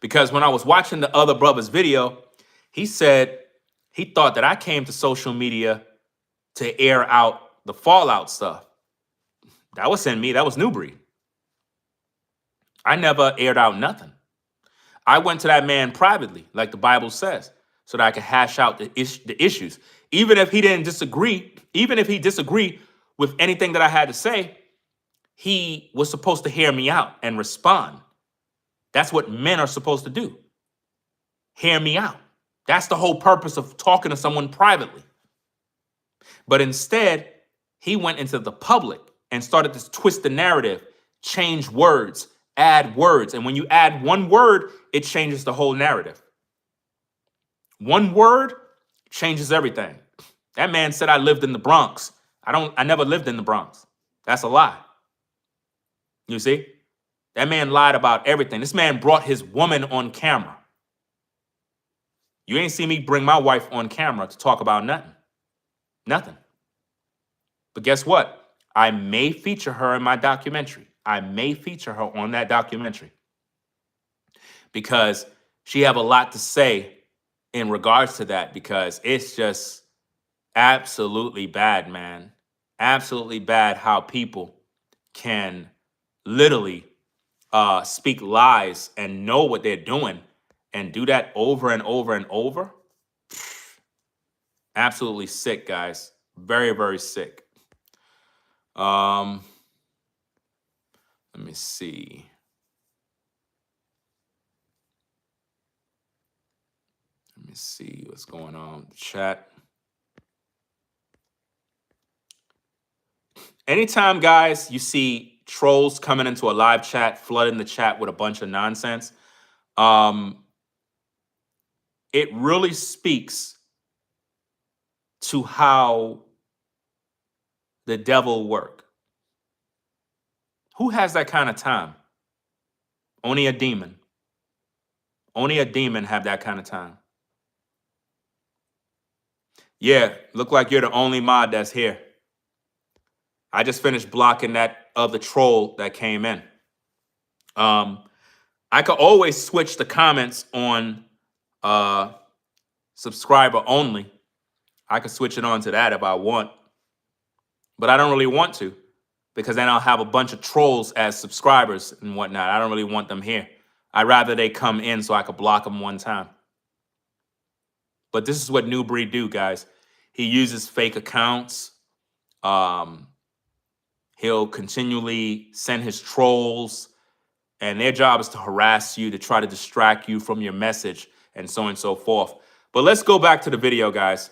Speaker 1: Because when I was watching the other brother's video, he said he thought that I came to social media to air out the fallout stuff. That wasn't me. That was NuBreed. I never aired out nothing. I went to that man privately, like the Bible says, so that I could hash out the issues. Even if he didn't disagree, even if he disagreed with anything that I had to say, he was supposed to hear me out and respond. That's what men are supposed to do. Hear me out. That's the whole purpose of talking to someone privately. But instead, he went into the public and started to twist the narrative, change words, add words. And when you add one word, it changes the whole narrative. One word changes everything. That man said I lived in the Bronx. I never lived in the Bronx. That's a lie. You see? That man lied about everything. This man brought his woman on camera. You ain't see me bring my wife on camera to talk about nothing. Nothing. But guess what? I may feature her in my documentary. I may feature her on that documentary because she have a lot to say in regards to that, because it's just absolutely bad, man. Absolutely bad how people can literally speak lies and know what they're doing and do that over and over and over. Absolutely sick, guys. Very, very sick. Let me see. Let me see what's going on in the chat. Anytime, guys, you see trolls coming into a live chat, flooding the chat with a bunch of nonsense, it really speaks to how the devil work. Who has that kind of time? Only a demon. Only a demon have that kind of time. Yeah, look like you're the only mod that's here. I just finished blocking that other troll that came in. I could always switch the comments on subscriber only. I could switch it on to that if I want. But I don't really want to, because then I'll have a bunch of trolls as subscribers and whatnot. I don't really want them here. I'd rather they come in so I could block them one time. But this is what NuBreed do, guys. He uses fake accounts. He'll continually send his trolls, and their job is to harass you, to try to distract you from your message, and so on and so forth. But let's go back to the video, guys.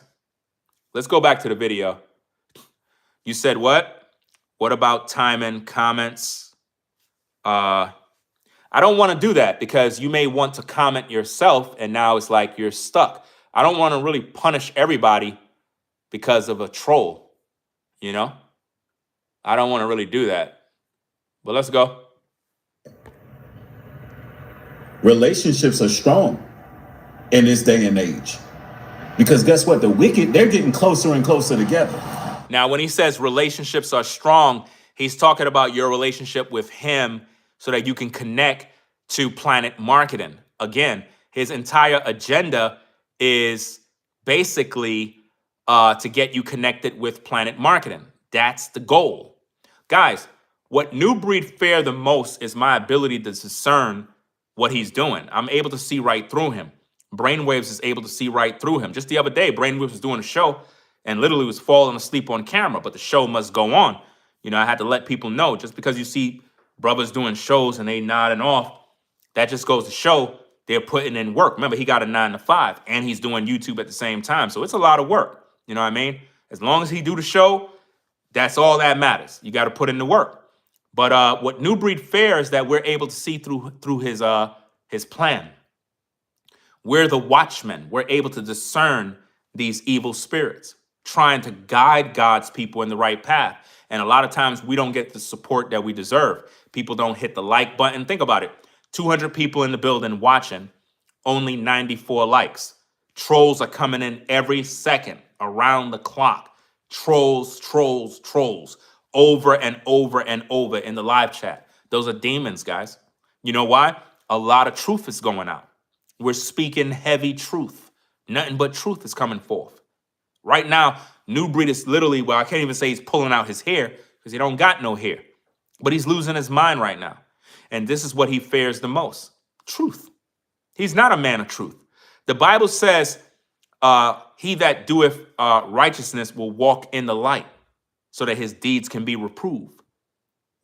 Speaker 1: Let's go back to the video. You said what? What about timing comments? I don't want to do that, because you may want to comment yourself, and now it's like you're stuck. I don't want to really punish everybody because of a troll, you know? I don't want to really do that. But let's go.
Speaker 6: Relationships are strong in this day and age. Because guess what? The wicked, they're getting closer and closer together.
Speaker 1: Now, when he says relationships are strong, he's talking about your relationship with him so that you can connect to Planet Marketing. Again, his entire agenda is basically to get you connected with Planet Marketing. That's the goal. Guys, what NuBreed fear the most is my ability to discern what he's doing. I'm able to see right through him. Brainwaves is able to see right through him. Just the other day, Brainwaves was doing a show and literally was falling asleep on camera, but the show must go on. You know, I had to let people know, just because you see brothers doing shows and they nodding off, that just goes to show they're putting in work. Remember, he got a 9 to 5 and he's doing YouTube at the same time. So it's a lot of work. You know what I mean? As long as he do the show, that's all that matters. You got to put in the work. But what NuBreed fears is that we're able to see through his plan. We're the watchmen. We're able to discern these evil spirits, trying to guide God's people in the right path. And a lot of times we don't get the support that we deserve. People don't hit the like button. Think about it. 200 people in the building watching, only 94 likes. Trolls are coming in every second, around the clock. Trolls, trolls, trolls, over and over and over in the live chat. Those are demons, guys. You know why? A lot of truth is going out. We're speaking heavy truth. Nothing but truth is coming forth. Right now, NuBreed is literally, well, I can't even say he's pulling out his hair because he don't got no hair. But he's losing his mind right now. And this is what he fears the most. Truth. He's not a man of truth. The Bible says, he that doeth righteousness will walk in the light so that his deeds can be reproved.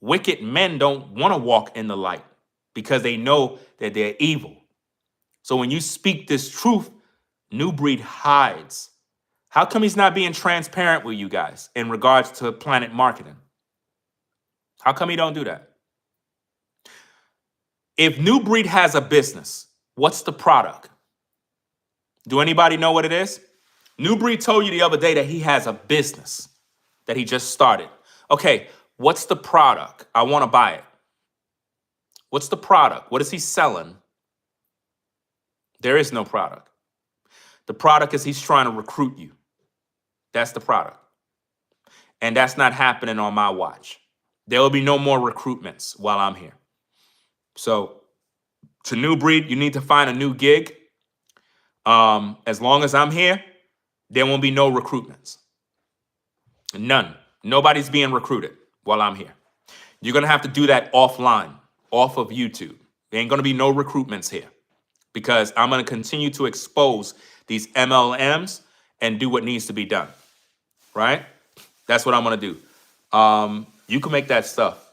Speaker 1: Wicked men don't want to walk in the light because they know that they're evil. So when you speak this truth, NuBreed hides. How come he's not being transparent with you guys in regards to Planet Marketing? How come he don't do that? If NuBreed has a business, what's the product? Do anybody know what it is? NuBreed told you the other day that he has a business that he just started. Okay, what's the product? I want to buy it. What's the product? What is he selling? There is no product. The product is he's trying to recruit you. That's the product. And that's not happening on my watch. There will be no more recruitments while I'm here. So to NuBreed, you need to find a new gig. As long as I'm here, there won't be no recruitments. None. Nobody's being recruited while I'm here. You're going to have to do that offline, off of YouTube. There ain't going to be no recruitments here because I'm going to continue to expose these MLMs and do what needs to be done. Right? That's what I'm going to do. You can make that stuff.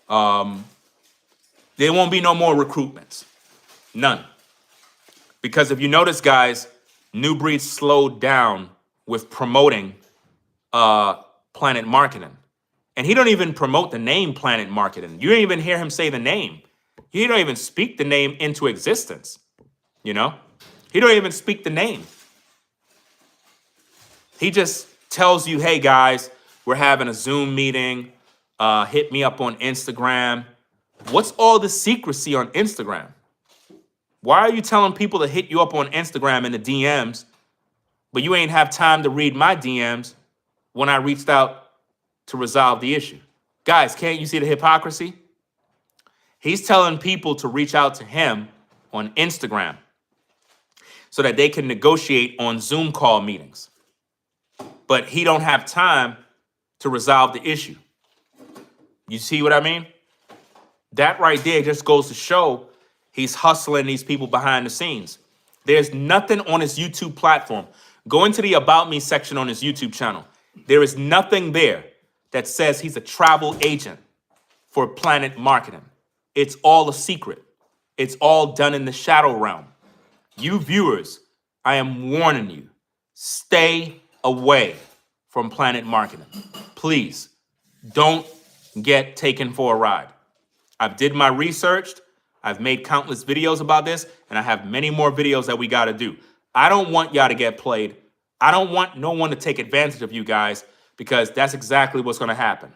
Speaker 1: There won't be no more recruitments. None. Because if you notice, guys, NuBreed slowed down with promoting Planet Marketing. And he don't even promote the name Planet Marketing. You don't even hear him say the name. He don't even speak the name into existence. You know? He don't even speak the name. He just tells you, hey, guys, we're having a Zoom meeting. Hit me up on Instagram. What's all the secrecy on Instagram? Why are you telling people to hit you up on Instagram in the DMs, but you ain't have time to read my DMs when I reached out to resolve the issue? Guys, can't you see the hypocrisy? He's telling people to reach out to him on Instagram so that they can negotiate on Zoom call meetings. But he don't have time to resolve the issue. You see what I mean? That right there just goes to show he's hustling these people behind the scenes. There's nothing on his YouTube platform. Go into the About Me section on his YouTube channel. There is nothing there that says he's a travel agent for Planet Marketing. It's all a secret. It's all done in the shadow realm. You viewers, I am warning you, stay away from Planet Marketing. Please, don't get taken for a ride. I've did my research. I've made countless videos about this, and I have many more videos that we got to do. I don't want y'all to get played. I don't want no one to take advantage of you guys because that's exactly what's going to happen.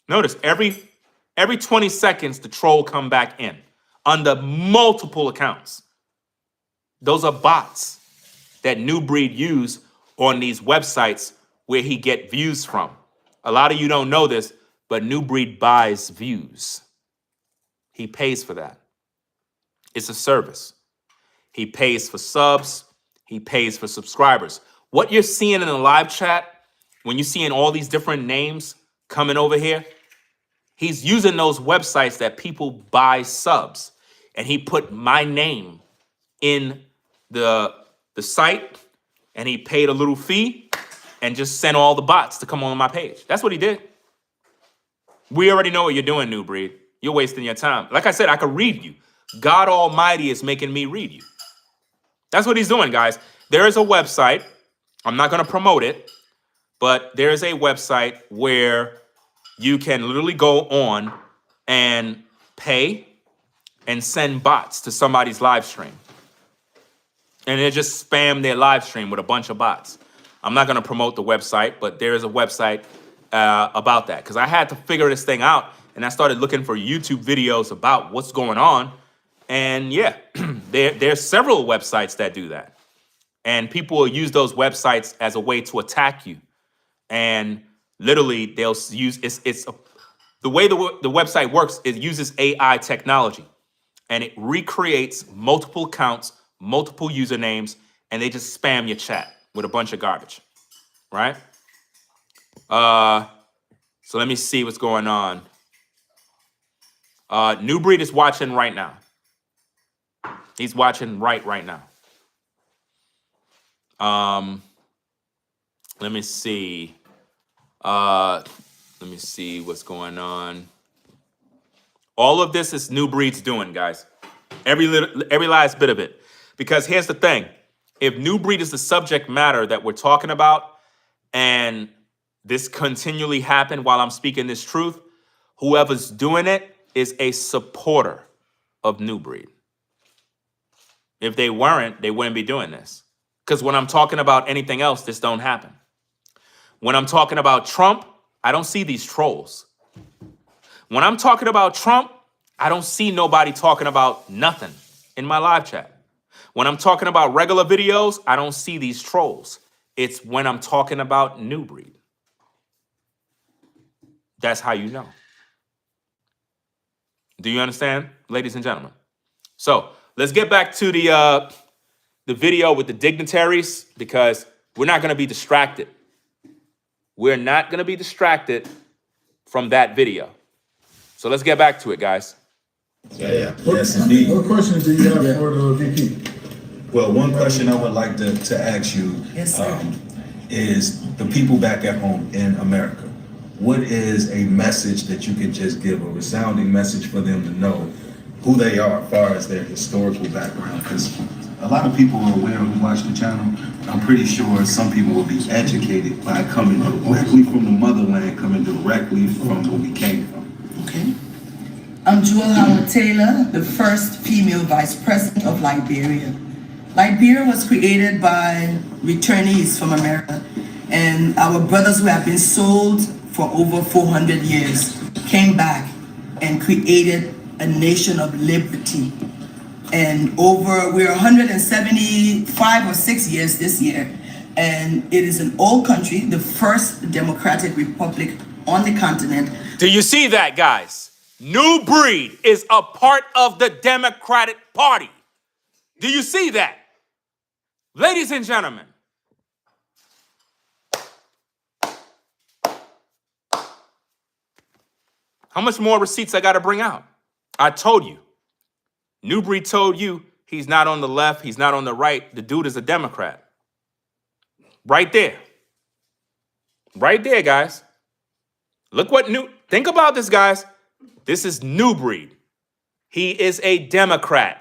Speaker 1: Notice every 20 seconds, the troll come back in under multiple accounts. Those are bots. that NuBreed use on these websites where he get views from. A lot of you don't know this, but NuBreed buys views. He pays for that. It's a service. He pays for subs. He pays for subscribers. What you're seeing in the live chat, when you're seeing all these different names coming over here, he's using those websites that people buy subs. And he put my name in the site, and he paid a little fee and just sent all the bots to come on my page. That's what he did. We already know what you're doing, NuBreed. You're wasting your time. Like I said, I could read you. God Almighty is making me read you. That's what he's doing, guys. There is a website. I'm not going to promote it, but there is a website where you can literally go on and pay and send bots to somebody's live stream. And they just spam their live stream with a bunch of bots. I'm not going to promote the website, but there is a website about that, because I had to figure this thing out, and I started looking for YouTube videos about what's going on. And yeah, there's several websites that do that. And people will use those websites as a way to attack you. And literally, they'll use the way the website works. It uses AI technology, and it recreates multiple accounts, multiple usernames, and they just spam your chat with a bunch of garbage, right? So let me see what's going on. NuBreed is watching right now. He's watching right now. Let me see. Let me see what's going on. All of this is NuBreed's doing, guys. Every last bit of it. Because here's the thing. If NuBreed is the subject matter that we're talking about, and this continually happened while I'm speaking this truth, whoever's doing it is a supporter of NuBreed. If they weren't, they wouldn't be doing this. Because when I'm talking about anything else, this don't happen. When I'm talking about Trump, I don't see these trolls. When I'm talking about Trump, I don't see nobody talking about nothing in my live chat. When I'm talking about regular videos, I don't see these trolls. It's when I'm talking about NuBreed. That's how you know. Do you understand, ladies and gentlemen? So let's get back to the video with the dignitaries, because we're not going to be distracted. We're not going to be distracted from that video. So let's get back to it, guys.
Speaker 7: Yeah. Yes, indeed.
Speaker 2: What questions do you have for the VP?
Speaker 7: Well, one question I would like to ask you is the people back at home in America. What is a message that you can just give, a resounding message for them to know who they are as far as their historical background? Because a lot of people are aware who watch the channel. I'm pretty sure some people will be educated by coming directly from the motherland, coming directly from where we came from.
Speaker 3: Okay. I'm Jewel Howard Taylor, the first female vice president of Liberia. Liberia was created by returnees from America, and our brothers who have been sold for over 400 years came back and created a nation of liberty. And we're 175 or 6 years this year, and it is an old country, the first democratic republic on the continent.
Speaker 1: Do you see that, guys? NuBreed is a part of the Democratic Party. Do you see that? Ladies and gentlemen, how much more receipts I got to bring out? I told you. NuBreed told you he's not on the left, he's not on the right. The dude is a Democrat. Right there. Right there, guys. Look what think about this, guys. This is NuBreed. He is a Democrat.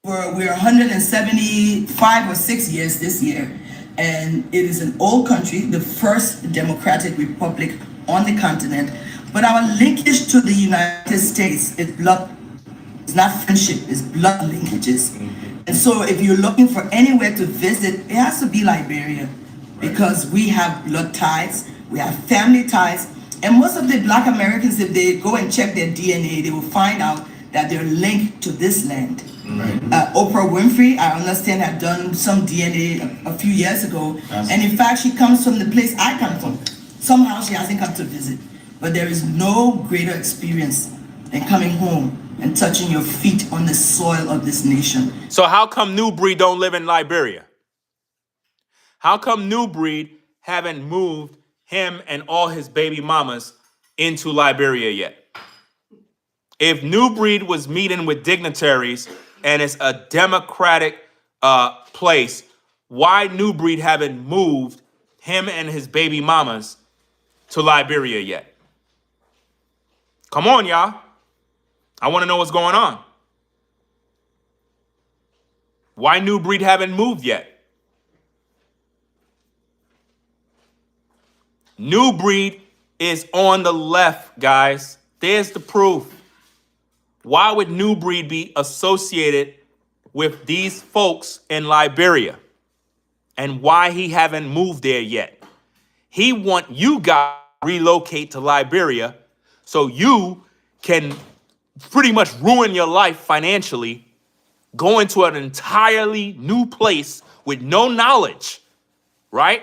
Speaker 3: We're 175 or 6 years this year, and it is an old country, the first democratic republic on the continent. But our linkage to the United States is blood. It's not friendship, it's blood linkages. And so if you're looking for anywhere to visit, it has to be Liberia, because we have blood ties, we have family ties, and most of the Black Americans, if they go and check their DNA, they will find out that they're linked to this land. Oprah Winfrey, I understand, had done some DNA a few years ago. And in fact, she comes from the place I come from. Somehow she hasn't come to visit. But there is no greater experience than coming home and touching your feet on the soil of this nation.
Speaker 1: So how come NuBreed don't live in Liberia? How come NuBreed haven't moved him and all his baby mamas into Liberia yet? If NuBreed was meeting with dignitaries and it's a democratic place, why NuBreed haven't moved him and his baby mamas to Liberia yet? Come on, y'all. I want to know what's going on. Why NuBreed haven't moved yet? NuBreed is on the left, guys. There's the proof. Why would NuBreed be associated with these folks in Liberia? And why he haven't moved there yet? He want you guys to relocate to Liberia so you can pretty much ruin your life financially, go into an entirely new place with no knowledge, right?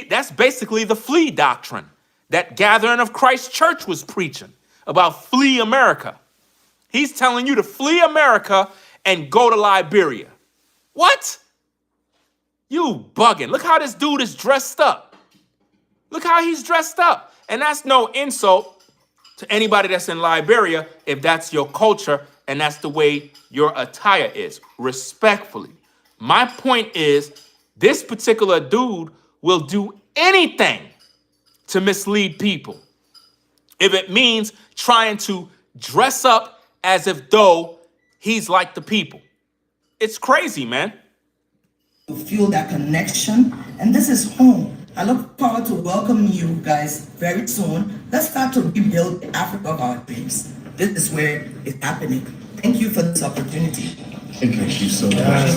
Speaker 1: That's basically the flee doctrine that Gathering of Christ Church was preaching about flee America. He's telling you to flee America and go to Liberia. What? You bugging. Look how this dude is dressed up. Look how he's dressed up. And that's no insult to anybody that's in Liberia if that's your culture and that's the way your attire is. Respectfully. My point is, this particular dude will do anything to mislead people. If it means trying to dress up as if though he's like the people. It's crazy, man.
Speaker 3: To feel that connection, and this is home. I look forward to welcoming you guys very soon. Let's start to rebuild the Africa of our dreams. This is where it's happening. Thank you for this opportunity.
Speaker 7: Thank you so much.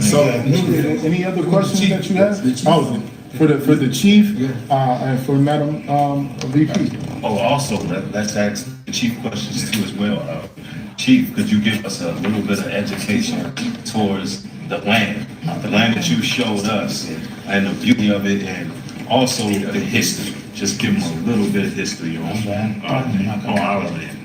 Speaker 2: So, any other questions that you have? Oh, for the chief and for Madam VP.
Speaker 7: Oh, also, let's ask the chief questions too as well. Chief, could you give us a little bit of education towards the land that you showed us and the beauty of it, and also the history? Just give them a little bit of history on our land.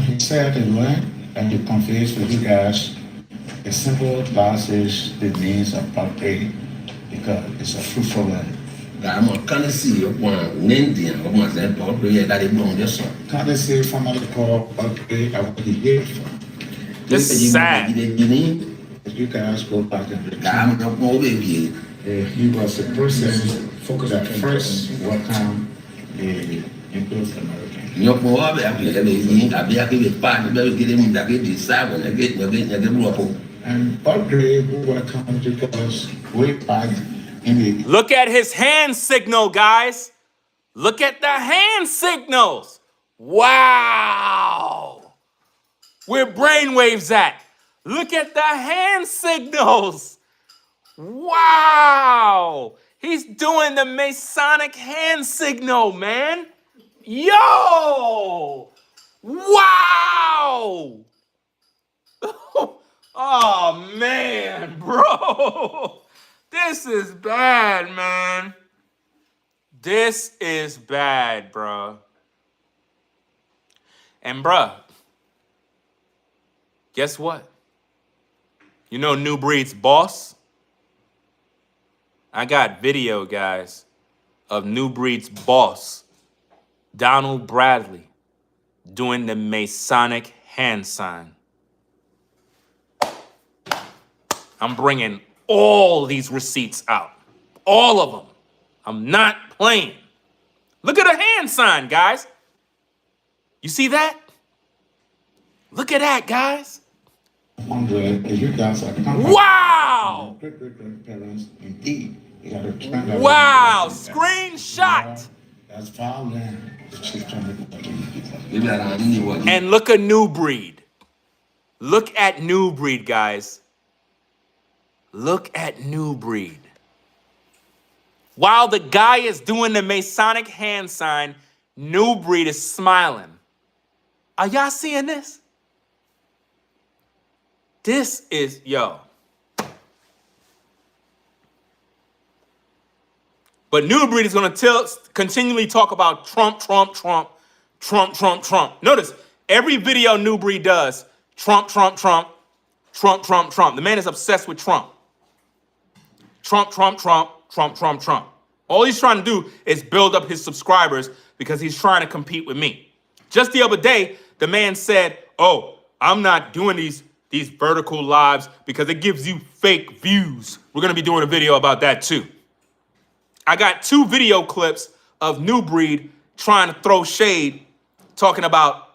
Speaker 9: He said to learn and to confess with you guys a simple passage that means of property because it's a fruitful land.
Speaker 10: I'm a Tennessee one Indian or one that property that it belongs just so.
Speaker 9: Can't they say family called property and what he did for?
Speaker 1: This is sad.
Speaker 9: You guys go back and
Speaker 10: I'm not more baby.
Speaker 9: he was a person that first welcomed the English American.
Speaker 10: You're more of it. I'll be happy with part of the getting that get decide when I get
Speaker 9: and upgrade welcomed because way back in the
Speaker 1: Look at his hand signal, guys. Look at the hand signals. Wow. Where brainwaves at? Look at the hand signals. Wow. He's doing the Masonic hand signal, man. Yo. Wow. Oh, man, bro. This is bad, man. This is bad, bro. And, bruh, guess what? You know NuBreed's boss? I got video, guys, of NuBreed's boss, Donald Bradley, doing the Masonic hand sign. I'm bringing all these receipts out. All of them. I'm not playing. Look at the hand sign, guys. You see that? Look at that, guys.
Speaker 9: you guys are
Speaker 1: Wow!
Speaker 9: great-great-grandparents indeed. You got to turn that
Speaker 1: Wow!
Speaker 9: around.
Speaker 1: Screenshot!
Speaker 9: That's farmland.
Speaker 10: Maybe I don't need what.
Speaker 1: And look at NuBreed. Look at NuBreed, guys. Look at NuBreed. While the guy is doing the Masonic hand sign, NuBreed is smiling. Are y'all seeing this? This is, yo. But NuBreed is going to continually talk about Trump, Trump, Trump, Trump, Trump, Trump. Notice, every video NuBreed does, Trump, Trump, Trump, Trump, Trump, Trump. The man is obsessed with Trump. Trump, Trump, Trump, Trump, Trump, Trump. All he's trying to do is build up his subscribers because he's trying to compete with me. Just the other day, the man said, oh, I'm not doing these vertical lives because it gives you fake views. We're going to be doing a video about that too. I got 2 video clips of NuBreed trying to throw shade, talking about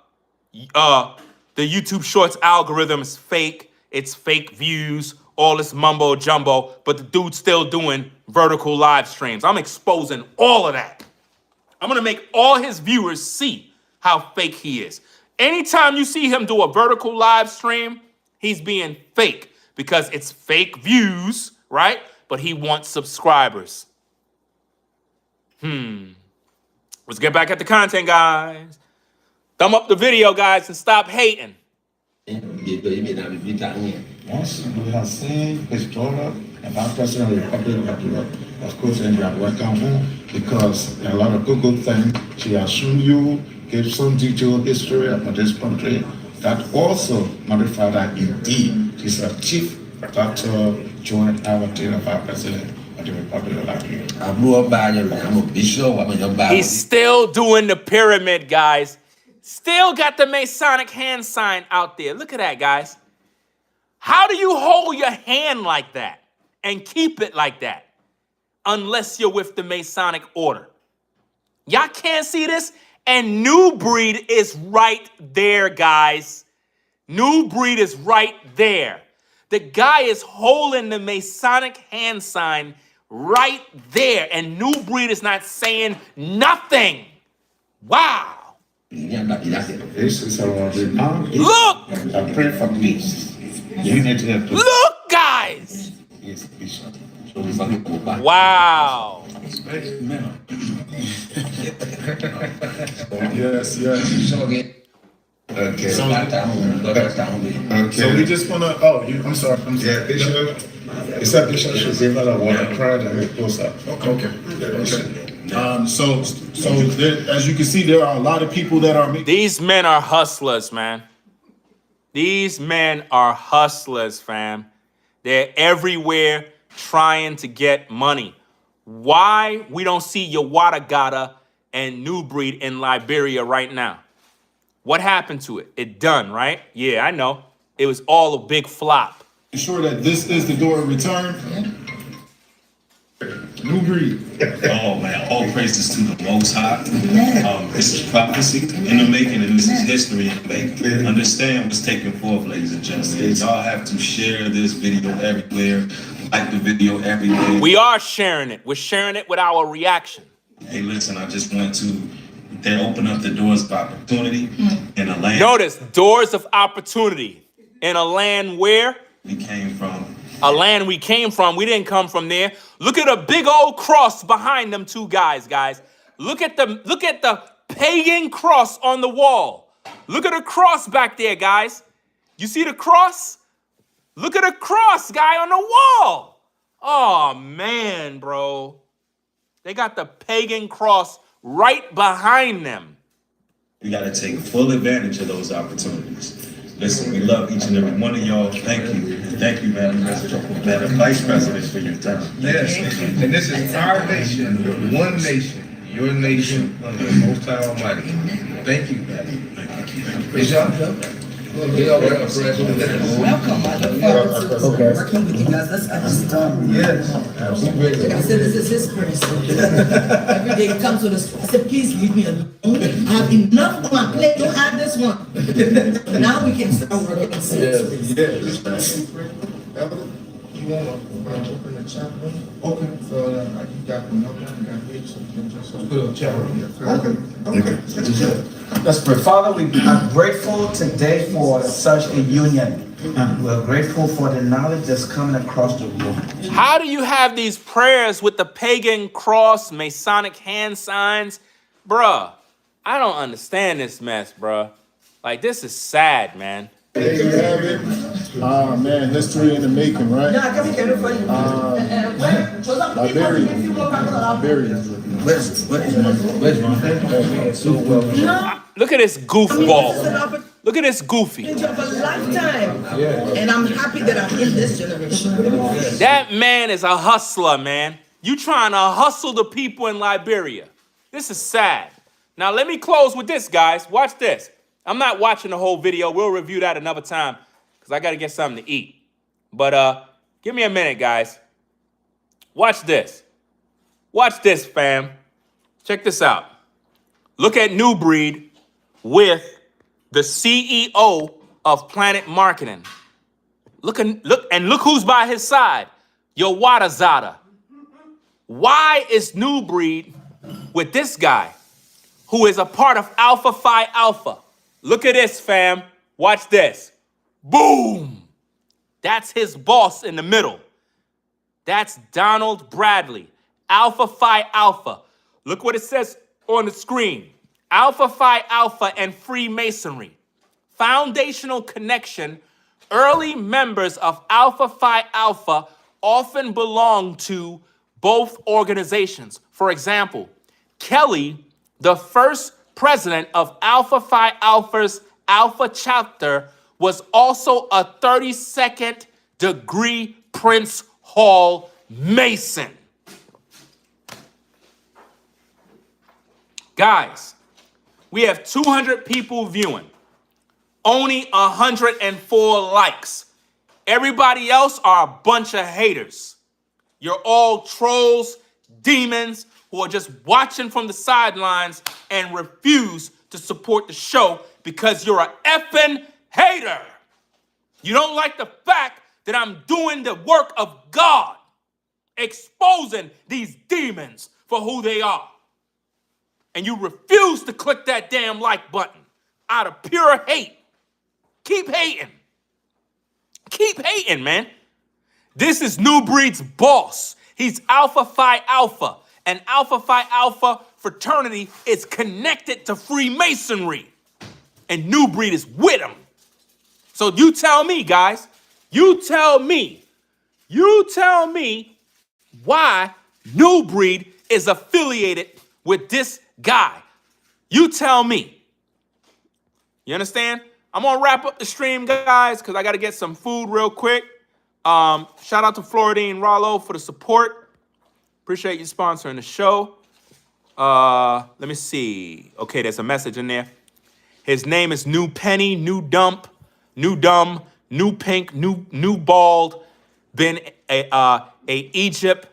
Speaker 1: the YouTube Shorts algorithm is fake. It's fake views, all this mumbo jumbo, but the dude's still doing vertical live streams. I'm exposing all of that. I'm going to make all his viewers see how fake he is. Anytime you see him do a vertical live stream, he's being fake because it's fake views, right? But he wants subscribers. Let's get back at the content, guys. Thumb up the video, guys, and stop hating.
Speaker 9: Once we have seen his daughter and Vice President of the Republic of Europe, of course, and we are welcome her because a lot of good things she has shown you, gave some detailed history of this country that also notified that indeed she's a chief Dr. Joan Howard Taylor, Vice President of the Republic of Liberia.
Speaker 10: I'm a bishop.
Speaker 1: He's still doing the pyramid, guys. Still got the Masonic hand sign out there. Look at that, guys. How do you hold your hand like that and keep it like that unless you're with the Masonic order? Y'all can't see this? And NuBreed is right there, guys. NuBreed is right there. The guy is holding the Masonic hand sign right there, and NuBreed is not saying nothing. Wow.
Speaker 9: This is our renowned.
Speaker 1: Look!
Speaker 9: I pray for peace. Unity of the.
Speaker 1: Look, guys!
Speaker 9: Yes, Bishop.
Speaker 1: Wow.
Speaker 4: Yes, yes.
Speaker 9: Okay.
Speaker 4: So we just wanna. I'm sorry.
Speaker 9: Yeah, Bishop. It's a Bishop should give her a water card and it goes up.
Speaker 4: Okay. So there, as you can see, there are a lot of people that are.
Speaker 1: These men are hustlers, man. These men are hustlers, fam. They're everywhere trying to get money. Why we don't see Yawadagata and NuBreed in Liberia right now? What happened to it? It done, right? Yeah, I know. It was all a big flop.
Speaker 4: Sure that this is the door of return. NuBreed.
Speaker 7: Oh man, all praises to the Most High. This is prophecy in the making, and this is history in the making. Understand what's taking forth, ladies and gentlemen. Y'all have to share this video everywhere, like the video everywhere.
Speaker 1: We are sharing it. We're sharing it with our reaction.
Speaker 7: Hey, listen, I just want to open up the doors of opportunity in a land.
Speaker 1: Notice, doors of opportunity in a land where?
Speaker 7: We came from.
Speaker 1: A land we came from. We didn't come from there. Look at a big old cross behind them 2 guys. Look at the pagan cross on the wall. Look at the cross back there, guys. You see the cross? Look at the cross, guy, on the wall. Oh, man, bro. They got the pagan cross right behind them.
Speaker 7: We got to take full advantage of those opportunities. Listen, we love each and every one of y'all. Thank you. Thank you, Madam President. Madam Vice President, for your time.
Speaker 11: Yes, and this is our nation, one nation, your nation, under the Most High Almighty. Thank you. Bishop?
Speaker 3: Welcome. I look forward to working with you guys. That's understanding.
Speaker 11: Yes.
Speaker 3: I said, this is his person. Every day he comes with us. I said, please leave me alone. I have enough on my plate. Don't add this one. Now we can start working on seriously.
Speaker 4: You want to open the chat room? Okay. So you got the number, you got the page, so you can just put a chat room. Okay.
Speaker 12: Let's pray. Father, we are grateful today for such a union. And we're grateful for the knowledge that's coming across the room.
Speaker 1: How do you have these prayers with the pagan cross, Masonic hand signs? Bruh, I don't understand this mess, bruh. Like, this is sad, man.
Speaker 2: There you have it. Man, history in the making, right?
Speaker 1: Look at this goofball. Look at this goofy.
Speaker 3: Of a lifetime. And I'm happy that I'm in this generation.
Speaker 1: That man is a hustler, man. You trying to hustle the people in Liberia. This is sad. Now, let me close with this, guys. Watch this. I'm not watching the whole video. We'll review that another time because I got to get something to eat. But give me a minute, guys. Watch this. Watch this, fam. Check this out. Look at NuBreed with the CEO of Planet Marketing. Look who's by his side. Yawada Zada. Why is NuBreed with this guy who is a part of Alpha Phi Alpha? Look at this, fam. Watch this. Boom. That's his boss in the middle. That's Donald Bradley, Alpha Phi Alpha. Look what it says on the screen. Alpha Phi Alpha and Freemasonry. Foundational connection. Early members of Alpha Phi Alpha often belong to both organizations. For example, Kelly, the first president of Alpha Phi Alpha's Alpha chapter, was also a 32nd degree Prince Hall Mason. Guys, we have 200 people viewing, only 104 likes. Everybody else are a bunch of haters. You're all trolls, demons, who are just watching from the sidelines and refuse to support the show because you're an effing hater. You don't like the fact that I'm doing the work of God, exposing these demons for who they are. And you refuse to click that damn like button out of pure hate. Keep hating. Keep hating, man. This is NuBreed's boss. He's Alpha Phi Alpha. And Alpha Phi Alpha fraternity is connected to Freemasonry. And NuBreed is with him. So you tell me, guys. You tell me why NuBreed is affiliated with this guy. You tell me. You understand? I'm gonna wrap up the stream, guys, because I gotta get some food real quick. Shout out to Floridine Rollo for the support. Appreciate you sponsoring the show. Let me see. Okay, there's a message in there. His name is New Penny, New Dump, New Dumb, New Pink, New Bald. Been a Egypt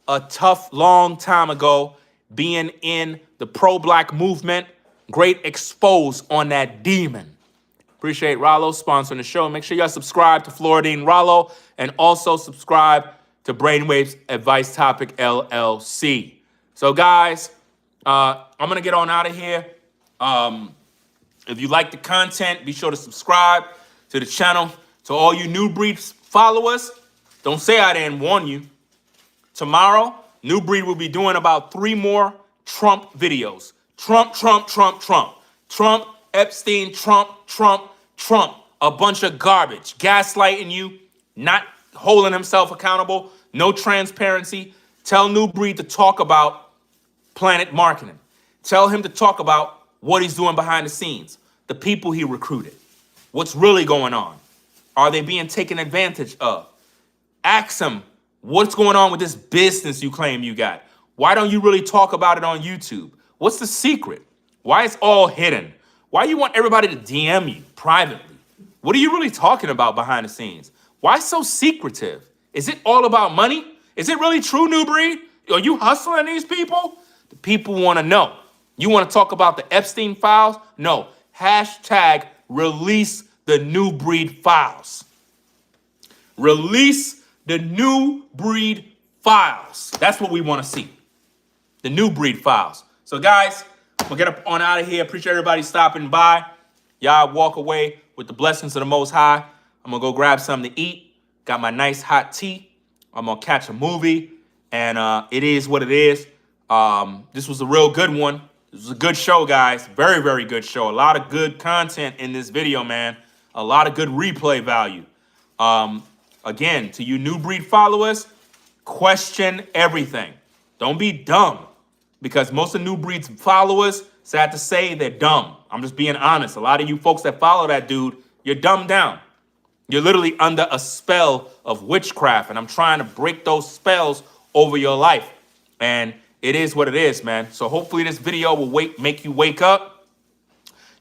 Speaker 1: a tough long time ago, being in the pro-black movement. Great expose on that demon. Appreciate Rollo sponsoring the show. Make sure you guys subscribe to Floridine Rollo and also subscribe to Brainwaves Advice Topic LLC. So guys, I'm gonna get on out of here. If you like the content, be sure to subscribe to the channel. To all you NuBreed followers, don't say I didn't warn you. Tomorrow, NuBreed will be doing about 3 more Trump videos. Trump, Trump, Trump, Trump. Trump, Epstein, Trump, Trump, Trump. A bunch of garbage. Gaslighting you, not holding himself accountable, no transparency. Tell NuBreed to talk about Planet Marketing. Tell him to talk about what he's doing behind the scenes, the people he recruited, what's really going on. Are they being taken advantage of? Ask him, what's going on with this business you claim you got? Why don't you really talk about it on YouTube? What's the secret? Why it's all hidden? Why you want everybody to DM you privately? What are you really talking about behind the scenes? Why so secretive? Is it all about money? Is it really true, NuBreed? Are you hustling these people? The people want to know. You want to talk about the Epstein files? No. Hashtag release the NuBreed files. Release the NuBreed files. That's what we want to see. The NuBreed files. So guys, I'm gonna get up on out of here. Appreciate everybody stopping by. Y'all walk away with the blessings of the Most High. I'm gonna go grab something to eat. Got my nice hot tea. I'm gonna catch a movie, and it is what it is. This was a real good one. This was a good show, guys. Very, very good show. A lot of good content in this video, man. A lot of good replay value. Again, to you NuBreed followers, question everything. Don't be dumb, because most of NuBreed's followers, sad to say, they're dumb. I'm just being honest. A lot of you folks that follow that dude, you're dumbed down. You're literally under a spell of witchcraft, and I'm trying to break those spells over your life. And it is what it is, man. So hopefully this video will make you wake up.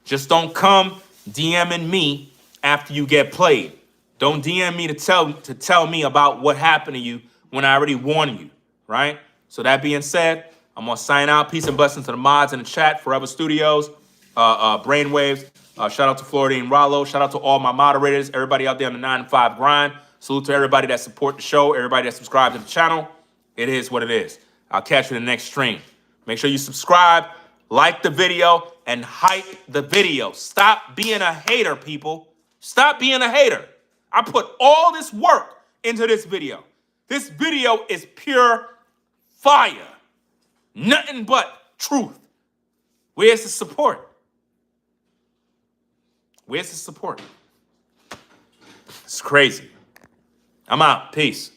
Speaker 1: Just don't come DMing me after you get played. Don't DM me to tell me about what happened to you when I already warned you, right? So that being said, I'm gonna sign out. Peace and blessings to the mods in the chat, Forever Studios, Brainwaves. Shout out to Floridian Rollo. Shout out to all my moderators, everybody out there on the 9 to 5 grind. Salute to everybody that support the show, everybody that subscribed to the channel. It is what it is. I'll catch you in the next stream. Make sure you subscribe, like the video, and hype the video. Stop being a hater, people. Stop being a hater. I put all this work into this video. This video is pure fire. Nothing but truth. Where's the support? Where's the support? It's crazy. I'm out. Peace.